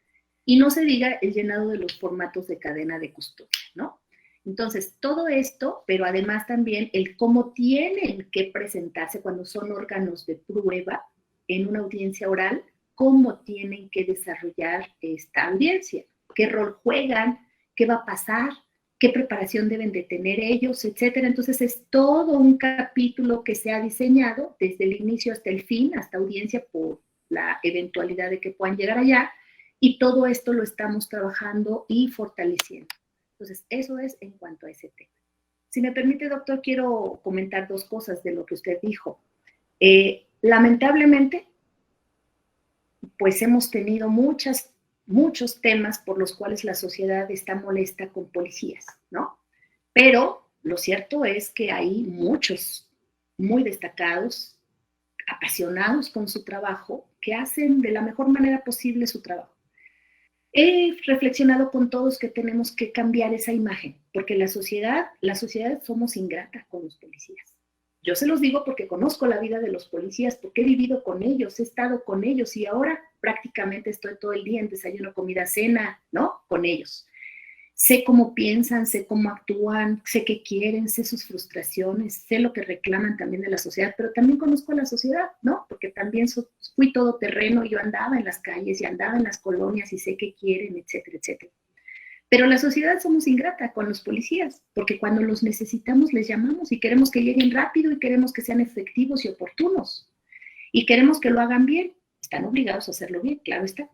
Y no se diga el llenado de los formatos de cadena de custodia, ¿no? Entonces, todo esto, pero además también el cómo tienen que presentarse cuando son órganos de prueba en una audiencia oral, cómo tienen que desarrollar esta audiencia, qué rol juegan, qué va a pasar, qué preparación deben de tener ellos, etcétera. Entonces, es todo un capítulo que se ha diseñado desde el inicio hasta el fin, hasta audiencia por la eventualidad de que puedan llegar allá, y todo esto lo estamos trabajando y fortaleciendo. Entonces, eso es en cuanto a ese tema. Si me permite, doctor, quiero comentar dos cosas de lo que usted dijo. Lamentablemente, pues hemos tenido muchos temas por los cuales la sociedad está molesta con policías, ¿no? Pero lo cierto es que hay muchos muy destacados, apasionados con su trabajo, que hacen de la mejor manera posible su trabajo. He reflexionado con todos que tenemos que cambiar esa imagen, porque la sociedad somos ingrata con los policías. Yo se los digo porque conozco la vida de los policías, porque he vivido con ellos, he estado con ellos y ahora prácticamente estoy todo el día en desayuno, comida, cena, ¿no? Con ellos. Sé cómo piensan, sé cómo actúan, sé qué quieren, sé sus frustraciones, sé lo que reclaman también de la sociedad, pero también conozco a la sociedad, ¿no? Porque también fui todoterreno, yo andaba en las calles y andaba en las colonias y sé qué quieren, etcétera, etcétera. Pero la sociedad somos ingrata con los policías, porque cuando los necesitamos les llamamos y queremos que lleguen rápido y queremos que sean efectivos y oportunos. Y queremos que lo hagan bien. Están obligados a hacerlo bien, claro está.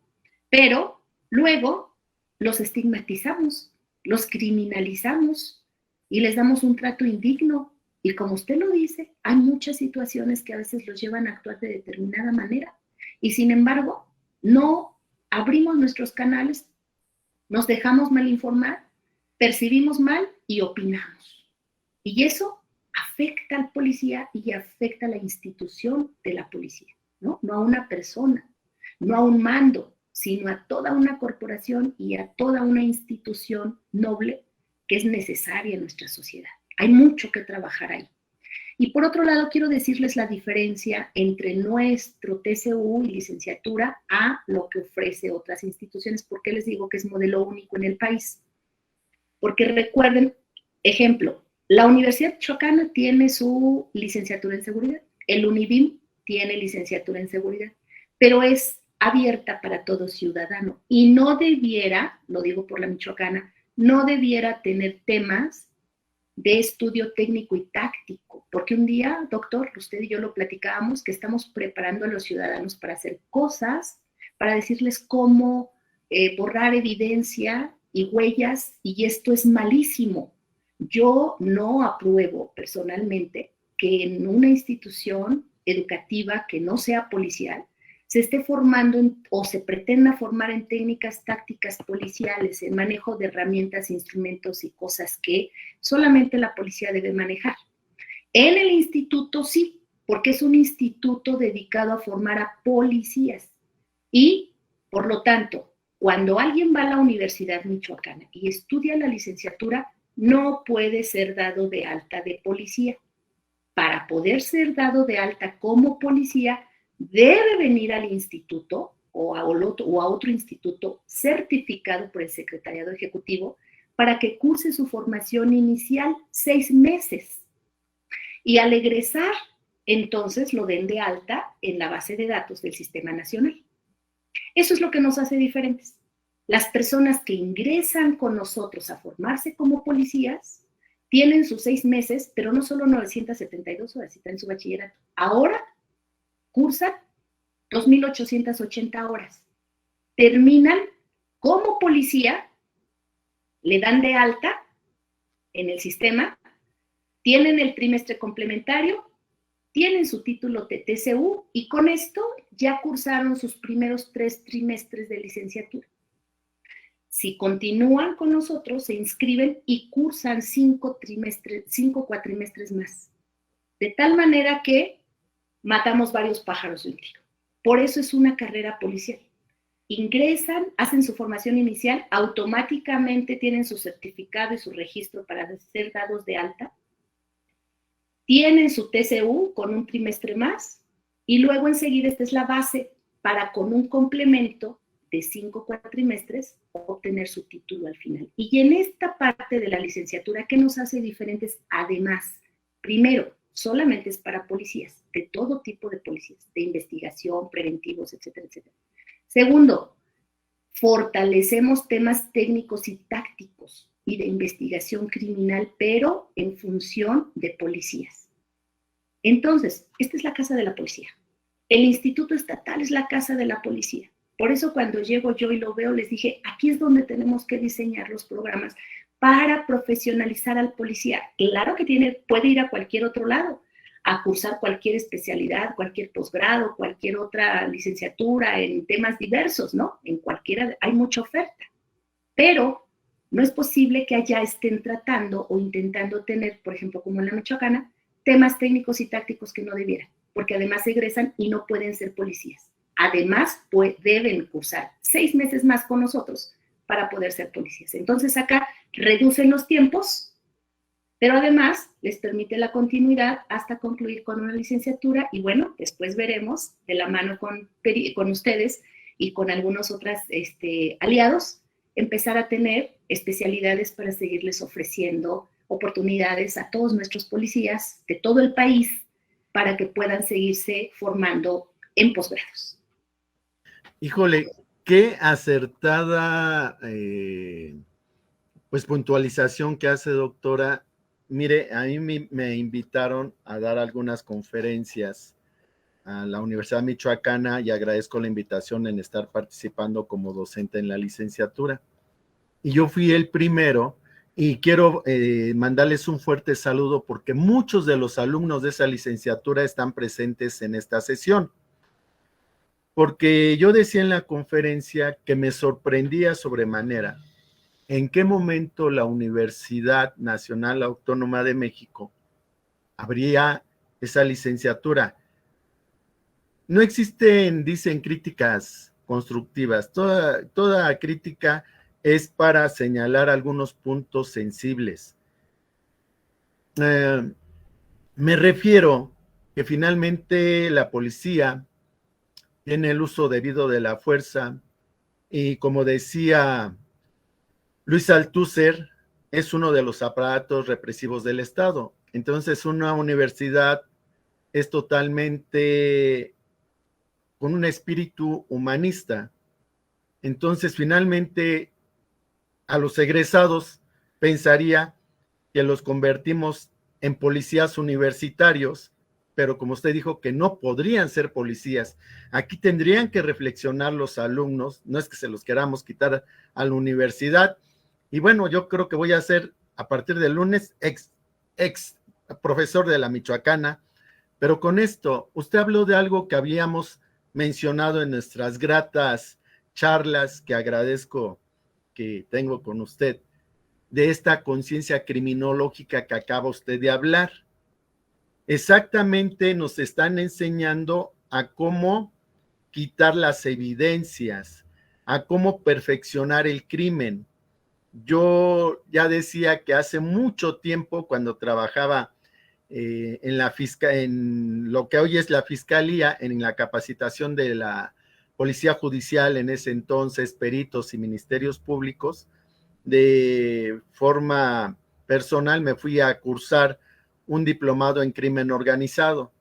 Pero luego los estigmatizamos, los criminalizamos y les damos un trato indigno. Y como usted lo dice, hay muchas situaciones que a veces los llevan a actuar de determinada manera. Y sin embargo, no abrimos nuestros canales, nos dejamos mal informar, percibimos mal y opinamos. Y eso afecta al policía y afecta a la institución de la policía, ¿no? No a una persona, no a un mando, sino a toda una corporación y a toda una institución noble que es necesaria en nuestra sociedad. Hay mucho que trabajar ahí. Y por otro lado, quiero decirles la diferencia entre nuestro TCU y licenciatura a lo que ofrece otras instituciones. ¿Por qué les digo que es modelo único en el país? Porque recuerden, ejemplo, la Universidad Michoacana tiene su licenciatura en seguridad, el UNIVIM tiene licenciatura en seguridad, pero es abierta para todo ciudadano y no debiera, lo digo por la Michoacana, no debiera tener temas de estudio técnico y táctico, porque un día, doctor, usted y yo lo platicábamos, que estamos preparando a los ciudadanos para hacer cosas, para decirles cómo borrar evidencia y huellas, y esto es malísimo. Yo no apruebo personalmente que en una institución educativa que no sea policial se esté formando o se pretenda formar en técnicas tácticas policiales, en manejo de herramientas, instrumentos y cosas que solamente la policía debe manejar. En el instituto sí, porque es un instituto dedicado a formar a policías. Y, por lo tanto, cuando alguien va a la Universidad Michoacana y estudia la licenciatura, no puede ser dado de alta de policía. Para poder ser dado de alta como policía, debe venir al instituto o a otro instituto certificado por el Secretariado Ejecutivo para que curse su formación inicial 6 meses. Y al egresar, entonces lo den de alta en la base de datos del Sistema Nacional. Eso es lo que nos hace diferentes. Las personas que ingresan con nosotros a formarse como policías tienen sus 6 meses, pero no solo 972 horas, si están en su bachillerato. Ahora cursan 2.880 horas. Terminan como policía, le dan de alta en el sistema, tienen el trimestre complementario, tienen su título de TCU y con esto ya cursaron sus primeros 3 trimestres de licenciatura. Si continúan con nosotros, se inscriben y cursan 5 cuatrimestres más. De tal manera que matamos varios pájaros de un tiro. Por eso es una carrera policial. Ingresan, hacen su formación inicial, automáticamente tienen su certificado y su registro para ser dados de alta, tienen su TCU con un trimestre más y luego enseguida esta es la base para con un complemento de 5 cuatrimestres obtener su título al final. Y en esta parte de la licenciatura, ¿qué nos hace diferentes? Además, primero, solamente es para policías, de todo tipo de policías, de investigación, preventivos, etcétera, etcétera. Segundo, fortalecemos temas técnicos y tácticos y de investigación criminal, pero en función de policías. Entonces, esta es la casa de la policía. El Instituto Estatal es la casa de la policía. Por eso cuando llego yo y lo veo, les dije, aquí es donde tenemos que diseñar los programas para profesionalizar al policía. Claro que puede ir a cualquier otro lado, a cursar cualquier especialidad, cualquier posgrado, cualquier otra licenciatura en temas diversos, ¿no? En cualquiera, hay mucha oferta. Pero no es posible que allá estén tratando o intentando tener, por ejemplo, como en la Michoacana, temas técnicos y tácticos que no debieran, porque además egresan y no pueden ser policías. Además, deben cursar 6 meses más con nosotros para poder ser policías. Entonces acá reducen los tiempos, pero además les permite la continuidad hasta concluir con una licenciatura y bueno, después veremos de la mano con ustedes y con algunos otros aliados, empezar a tener especialidades para seguirles ofreciendo oportunidades a todos nuestros policías de todo el país para que puedan seguirse formando en posgrados. Híjole, qué acertada pues puntualización que hace, doctora. Mire, a mí me invitaron a dar algunas conferencias a la Universidad Michoacana y agradezco la invitación en estar participando como docente en la licenciatura. Y yo fui el primero y quiero mandarles un fuerte saludo porque muchos de los alumnos de esa licenciatura están presentes en esta sesión. Porque yo decía en la conferencia que me sorprendía sobremanera en qué momento la Universidad Nacional Autónoma de México habría esa licenciatura. No existen, dicen, críticas constructivas. Toda crítica es para señalar algunos puntos sensibles. Me refiero que finalmente la policía tiene el uso debido de la fuerza y como decía Luis Althusser, es uno de los aparatos represivos del Estado. Entonces una universidad es totalmente con un espíritu humanista. Entonces finalmente a los egresados pensaría que los convertimos en policías universitarios pero como usted dijo, que no podrían ser policías. Aquí tendrían que reflexionar los alumnos, no es que se los queramos quitar a la universidad. Y bueno, yo creo que voy a ser, a partir del lunes, ex profesor de la Michoacana, pero con esto, usted habló de algo que habíamos mencionado en nuestras gratas charlas, que agradezco que tengo con usted, de esta conciencia criminológica que acaba usted de hablar. Exactamente nos están enseñando a cómo quitar las evidencias, a cómo perfeccionar el crimen. Yo ya decía que hace mucho tiempo, cuando trabajaba en lo que hoy es la Fiscalía, en la capacitación de la Policía Judicial, en ese entonces, peritos y ministerios públicos, de forma personal me fui a cursar un diplomado en crimen organizado.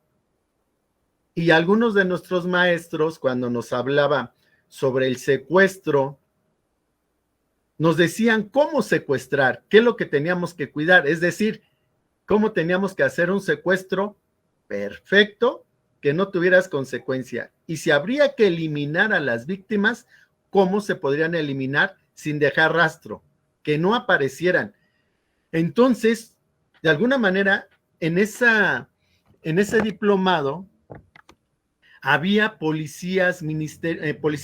Y algunos de nuestros maestros, cuando nos hablaba sobre el secuestro, nos decían cómo secuestrar, qué es lo que teníamos que cuidar, es decir, cómo teníamos que hacer un secuestro perfecto, que no tuvieras consecuencia. Y si habría que eliminar a las víctimas, cómo se podrían eliminar sin dejar rastro, que no aparecieran. Entonces, de alguna manera, en ese diplomado, había policía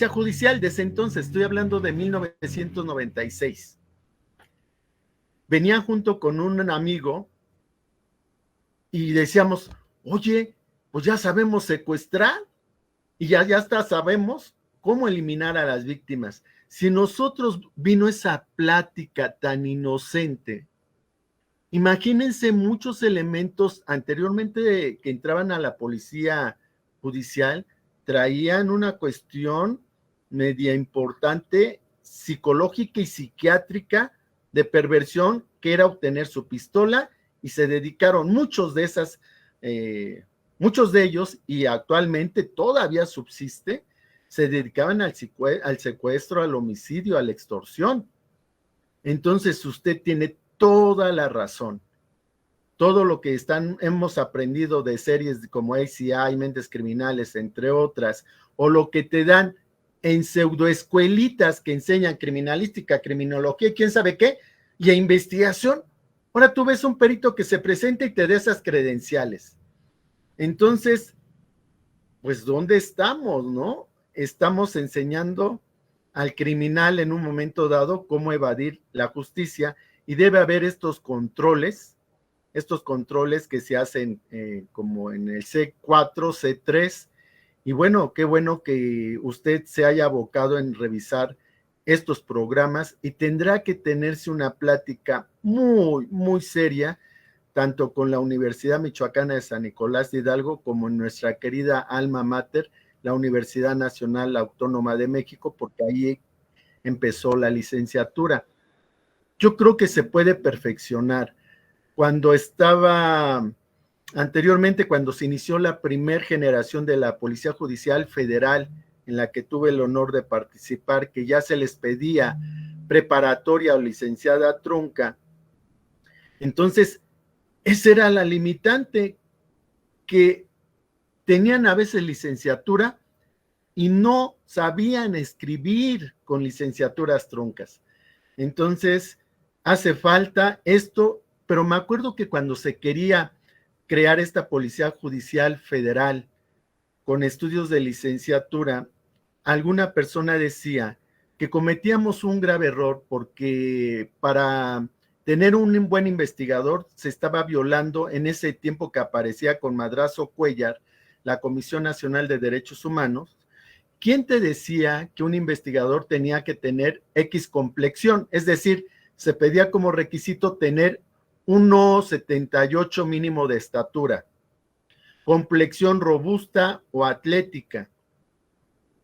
judicial de ese entonces, estoy hablando de 1996. Venían junto con un amigo y decíamos, oye, pues ya sabemos secuestrar y ya hasta sabemos cómo eliminar a las víctimas. Si nosotros vino esa plática tan inocente, imagínense muchos elementos anteriormente que entraban a la policía judicial, traían una cuestión media importante, psicológica y psiquiátrica, de perversión, que era obtener su pistola, y se dedicaron muchos de ellos, y actualmente todavía subsiste, se dedicaban al secuestro, al homicidio, a la extorsión. Entonces usted tiene toda la razón. Todo lo que hemos aprendido de series como ACI, Mentes Criminales, entre otras, o lo que te dan en pseudoescuelitas que enseñan criminalística, criminología, quién sabe qué, y a investigación. Ahora tú ves un perito que se presenta y te da esas credenciales. Entonces, pues, ¿dónde estamos, no? Estamos enseñando al criminal en un momento dado cómo evadir la justicia, y debe haber estos controles que se hacen como en el C4, C3, y bueno, qué bueno que usted se haya abocado en revisar estos programas, y tendrá que tenerse una plática muy, muy seria, tanto con la Universidad Michoacana de San Nicolás de Hidalgo, como en nuestra querida alma mater, la Universidad Nacional Autónoma de México, porque ahí empezó la licenciatura. Yo creo que se puede perfeccionar. Cuando anteriormente, cuando se inició la primer generación de la Policía Judicial Federal, en la que tuve el honor de participar, que ya se les pedía preparatoria o licenciada trunca, entonces esa era la limitante, que tenían a veces licenciatura y no sabían escribir con licenciaturas truncas. Entonces hace falta esto, pero me acuerdo que cuando se quería crear esta Policía Judicial Federal con estudios de licenciatura, alguna persona decía que cometíamos un grave error, porque para tener un buen investigador se estaba violando, en ese tiempo que aparecía con Madrazo Cuellar, la Comisión Nacional de Derechos Humanos. ¿Quién te decía que un investigador tenía que tener X complexión? Es decir, se pedía como requisito tener 1,78 mínimo de estatura, complexión robusta o atlética.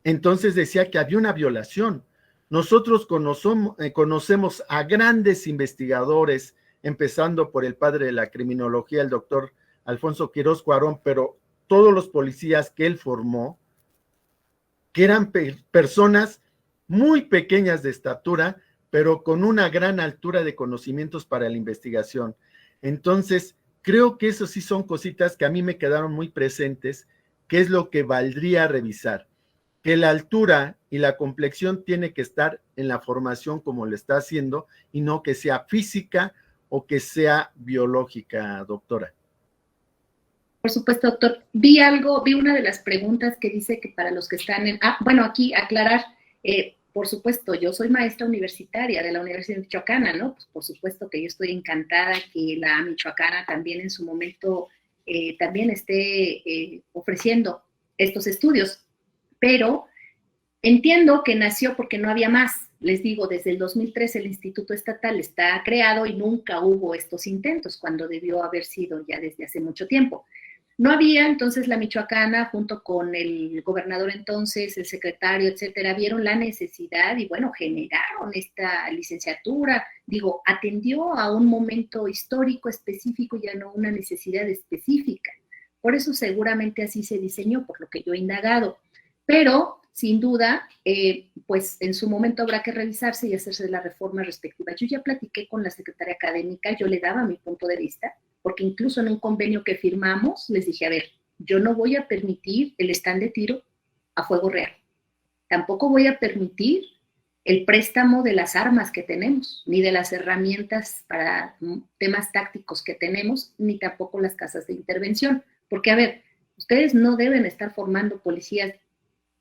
Entonces decía que había una violación. Nosotros conocemos a grandes investigadores, empezando por el padre de la criminología, el doctor Alfonso Quirós Cuarón, pero todos los policías que él formó, que eran personas muy pequeñas de estatura, pero con una gran altura de conocimientos para la investigación. Entonces, creo que eso sí son cositas que a mí me quedaron muy presentes, que es lo que valdría revisar, que la altura y la complexión tiene que estar en la formación como lo está haciendo y no que sea física o que sea biológica, doctora. Por supuesto, doctor. Vi una de las preguntas que dice que para los que están bueno, aquí aclarar, por supuesto, yo soy maestra universitaria de la Universidad Michoacana, ¿no? Pues por supuesto que yo estoy encantada que la Michoacana también en su momento también esté ofreciendo estos estudios, pero entiendo que nació porque no había más. Les digo, desde el 2013 el Instituto Estatal está creado y nunca hubo estos intentos, cuando debió haber sido ya desde hace mucho tiempo. No había, entonces la Michoacana, junto con el gobernador entonces, el secretario, etcétera, vieron la necesidad y bueno, generaron esta licenciatura. Digo, atendió a un momento histórico específico y ya no una necesidad específica. Por eso seguramente así se diseñó, por lo que yo he indagado. Pero, sin duda, pues en su momento habrá que revisarse y hacerse la reforma respectiva. Yo ya platiqué con la secretaria académica, yo le daba mi punto de vista, porque incluso en un convenio que firmamos, les dije, a ver, yo no voy a permitir el stand de tiro a fuego real. Tampoco voy a permitir el préstamo de las armas que tenemos, ni de las herramientas para temas tácticos que tenemos, ni tampoco las casas de intervención. Porque, a ver, ustedes no deben estar formando policías,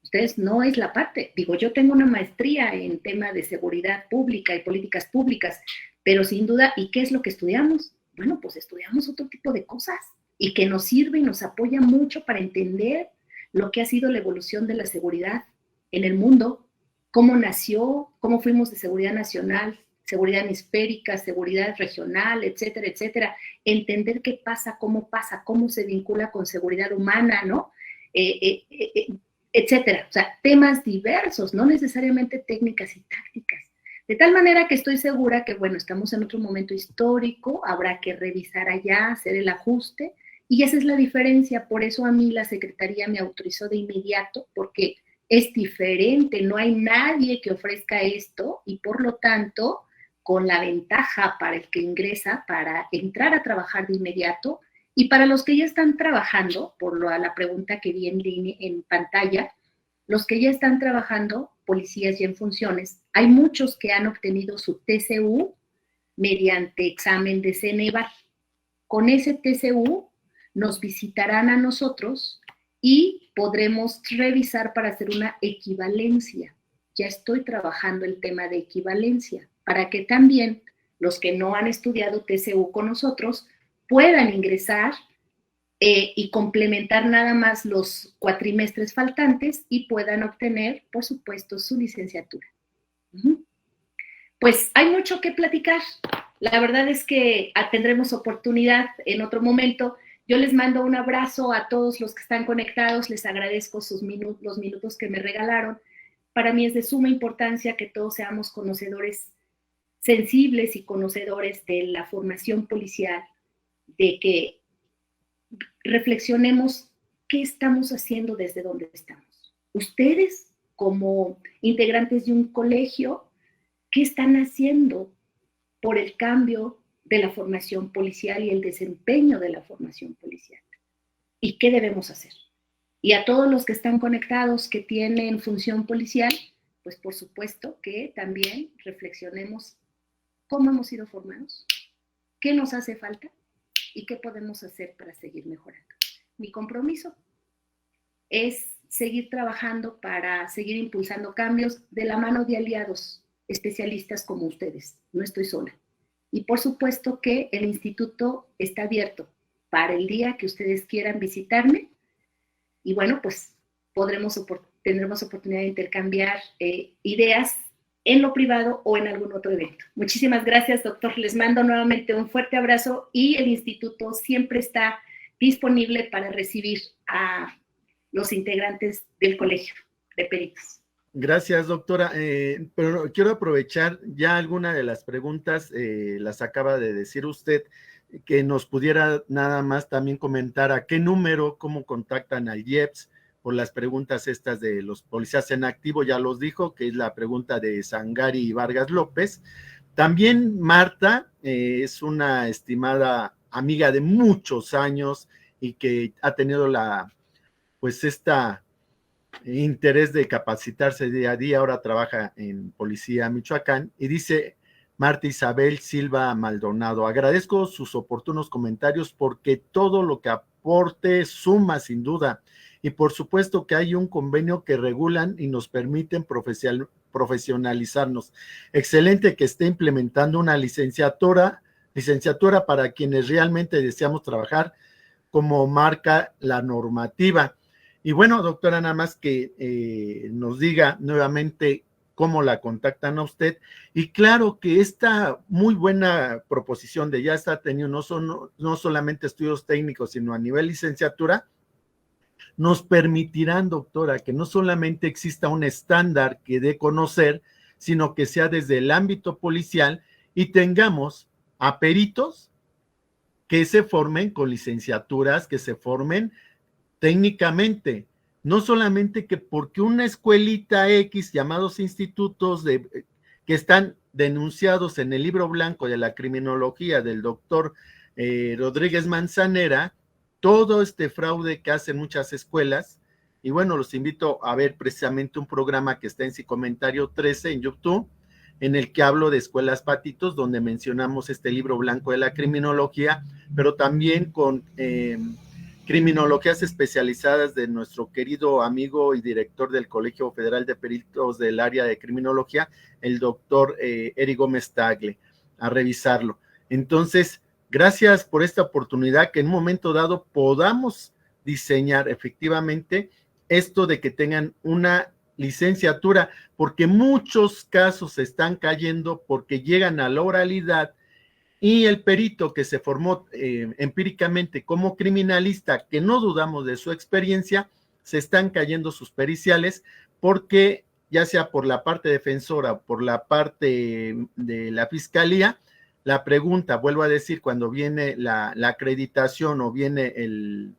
ustedes no es la parte. Digo, yo tengo una maestría en tema de seguridad pública y políticas públicas, pero sin duda, ¿y qué es lo que estudiamos? Bueno, pues estudiamos otro tipo de cosas y que nos sirve y nos apoya mucho para entender lo que ha sido la evolución de la seguridad en el mundo, cómo nació, cómo fuimos de seguridad nacional, seguridad hemisférica, seguridad regional, etcétera, etcétera. Entender qué pasa, cómo se vincula con seguridad humana, ¿no? Etcétera. O sea, temas diversos, no necesariamente técnicas y tácticas. De tal manera que estoy segura que, bueno, estamos en otro momento histórico, habrá que revisar allá, hacer el ajuste, y esa es la diferencia. Por eso a mí la Secretaría me autorizó de inmediato, porque es diferente, no hay nadie que ofrezca esto, y por lo tanto, con la ventaja para el que ingresa, para entrar a trabajar de inmediato, y para los que ya están trabajando, por la pregunta que vi en pantalla, los que ya están trabajando, policías y en funciones, hay muchos que han obtenido su TCU mediante examen de Ceneval. Con ese TCU nos visitarán a nosotros y podremos revisar para hacer una equivalencia. Ya estoy trabajando el tema de equivalencia, para que también los que no han estudiado TCU con nosotros puedan ingresar y complementar nada más los cuatrimestres faltantes y puedan obtener, por supuesto, su licenciatura. Pues hay mucho que platicar. La verdad es que tendremos oportunidad en otro momento. Yo les mando un abrazo a todos los que están conectados. Les agradezco los minutos que me regalaron. Para mí es de suma importancia que todos seamos conocedores sensibles y conocedores de la formación policial, de que reflexionemos qué estamos haciendo desde donde estamos. Ustedes, como integrantes de un colegio, ¿qué están haciendo por el cambio de la formación policial y el desempeño de la formación policial? ¿Y qué debemos hacer? Y a todos los que están conectados, que tienen función policial, pues por supuesto que también reflexionemos cómo hemos sido formados, qué nos hace falta y qué podemos hacer para seguir mejorando. Mi compromiso es seguir trabajando para seguir impulsando cambios de la mano de aliados especialistas como ustedes. No estoy sola. Y por supuesto que el instituto está abierto para el día que ustedes quieran visitarme. Y bueno, pues tendremos oportunidad de intercambiar ideas en lo privado o en algún otro evento. Muchísimas gracias, doctor. Les mando nuevamente un fuerte abrazo y el instituto siempre está disponible para recibir a los integrantes del colegio de peritos. Gracias, doctora. Pero quiero aprovechar ya alguna de las preguntas, las acaba de decir usted, que nos pudiera nada más también comentar a qué número, cómo contactan al IEPS, por las preguntas estas de los policías en activo, ya los dijo, que es la pregunta de Sangari y Vargas López. También Marta es una estimada amiga de muchos años y que ha tenido interés de capacitarse día a día, ahora trabaja en Policía Michoacán, y dice Marta Isabel Silva Maldonado: agradezco sus oportunos comentarios porque todo lo que aporte suma sin duda, y por supuesto que hay un convenio que regulan y nos permiten profesionalizarnos. Excelente que esté implementando una licenciatura para quienes realmente deseamos trabajar como marca la normativa. Y bueno, doctora, nada más que nos diga nuevamente cómo la contactan a usted. Y claro que esta muy buena proposición de ya está teniendo no solamente estudios técnicos, sino a nivel licenciatura, nos permitirán, doctora, que no solamente exista un estándar que dé conocer, sino que sea desde el ámbito policial y tengamos a peritos que se formen con licenciaturas, que se formen técnicamente, no solamente que porque una escuelita X, llamados institutos que están denunciados en el libro blanco de la criminología del doctor Rodríguez Manzanera, todo este fraude que hacen muchas escuelas. Y bueno, los invito a ver precisamente un programa que está en Psicomentario 13 en YouTube, en el que hablo de escuelas patitos, donde mencionamos este libro blanco de la criminología, pero también con criminologías especializadas de nuestro querido amigo y director del Colegio Federal de Peritos del área de criminología, el doctor Eri Gómez Tagle, a revisarlo. Entonces, gracias por esta oportunidad, que en un momento dado podamos diseñar efectivamente esto de que tengan una licenciatura, porque muchos casos están cayendo porque llegan a la oralidad y el perito que se formó empíricamente como criminalista, que no dudamos de su experiencia, se están cayendo sus periciales porque ya sea por la parte defensora o por la parte de la fiscalía, la pregunta, vuelvo a decir, cuando viene la acreditación o viene el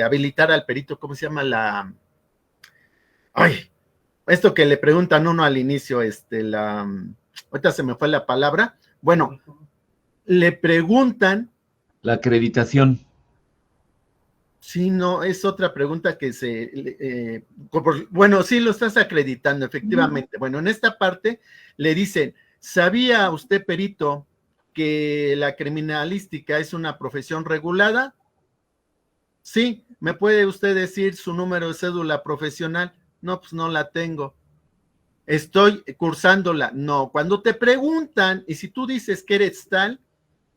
habilitar al perito, ¿cómo se llama? Esto que le preguntan uno al inicio, ahorita se me fue la palabra. Bueno, le preguntan. La acreditación. Sí, no, es otra pregunta que bueno, sí lo estás acreditando, efectivamente. Bueno, en esta parte le dicen: ¿sabía usted, perito, que la criminalística es una profesión regulada? Sí. ¿Me puede usted decir su número de cédula profesional? No, pues no la tengo. Estoy cursándola. No, cuando te preguntan, y si tú dices que eres tal,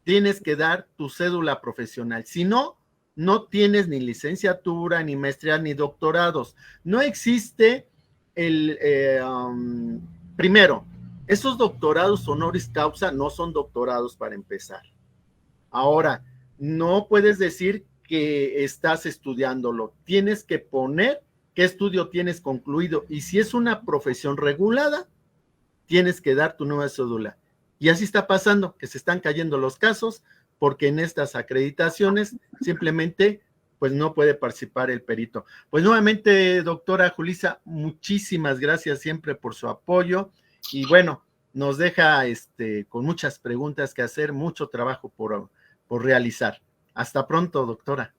tienes que dar tu cédula profesional. Si no, no tienes ni licenciatura, ni maestría, ni doctorados. No existe primero, esos doctorados honoris causa no son doctorados para empezar. Ahora, no puedes decir que estás estudiándolo. Tienes que poner qué estudio tienes concluido, y si es una profesión regulada, tienes que dar tu nueva cédula. Y así está pasando, que se están cayendo los casos, porque en estas acreditaciones simplemente pues no puede participar el perito. Pues nuevamente, doctora Julissa, muchísimas gracias siempre por su apoyo, y bueno, nos deja con muchas preguntas que hacer, mucho trabajo por realizar. Hasta pronto, doctora.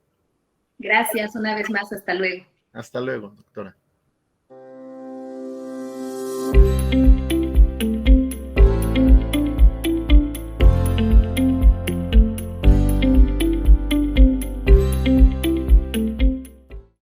Gracias una vez más, hasta luego. Hasta luego, doctora.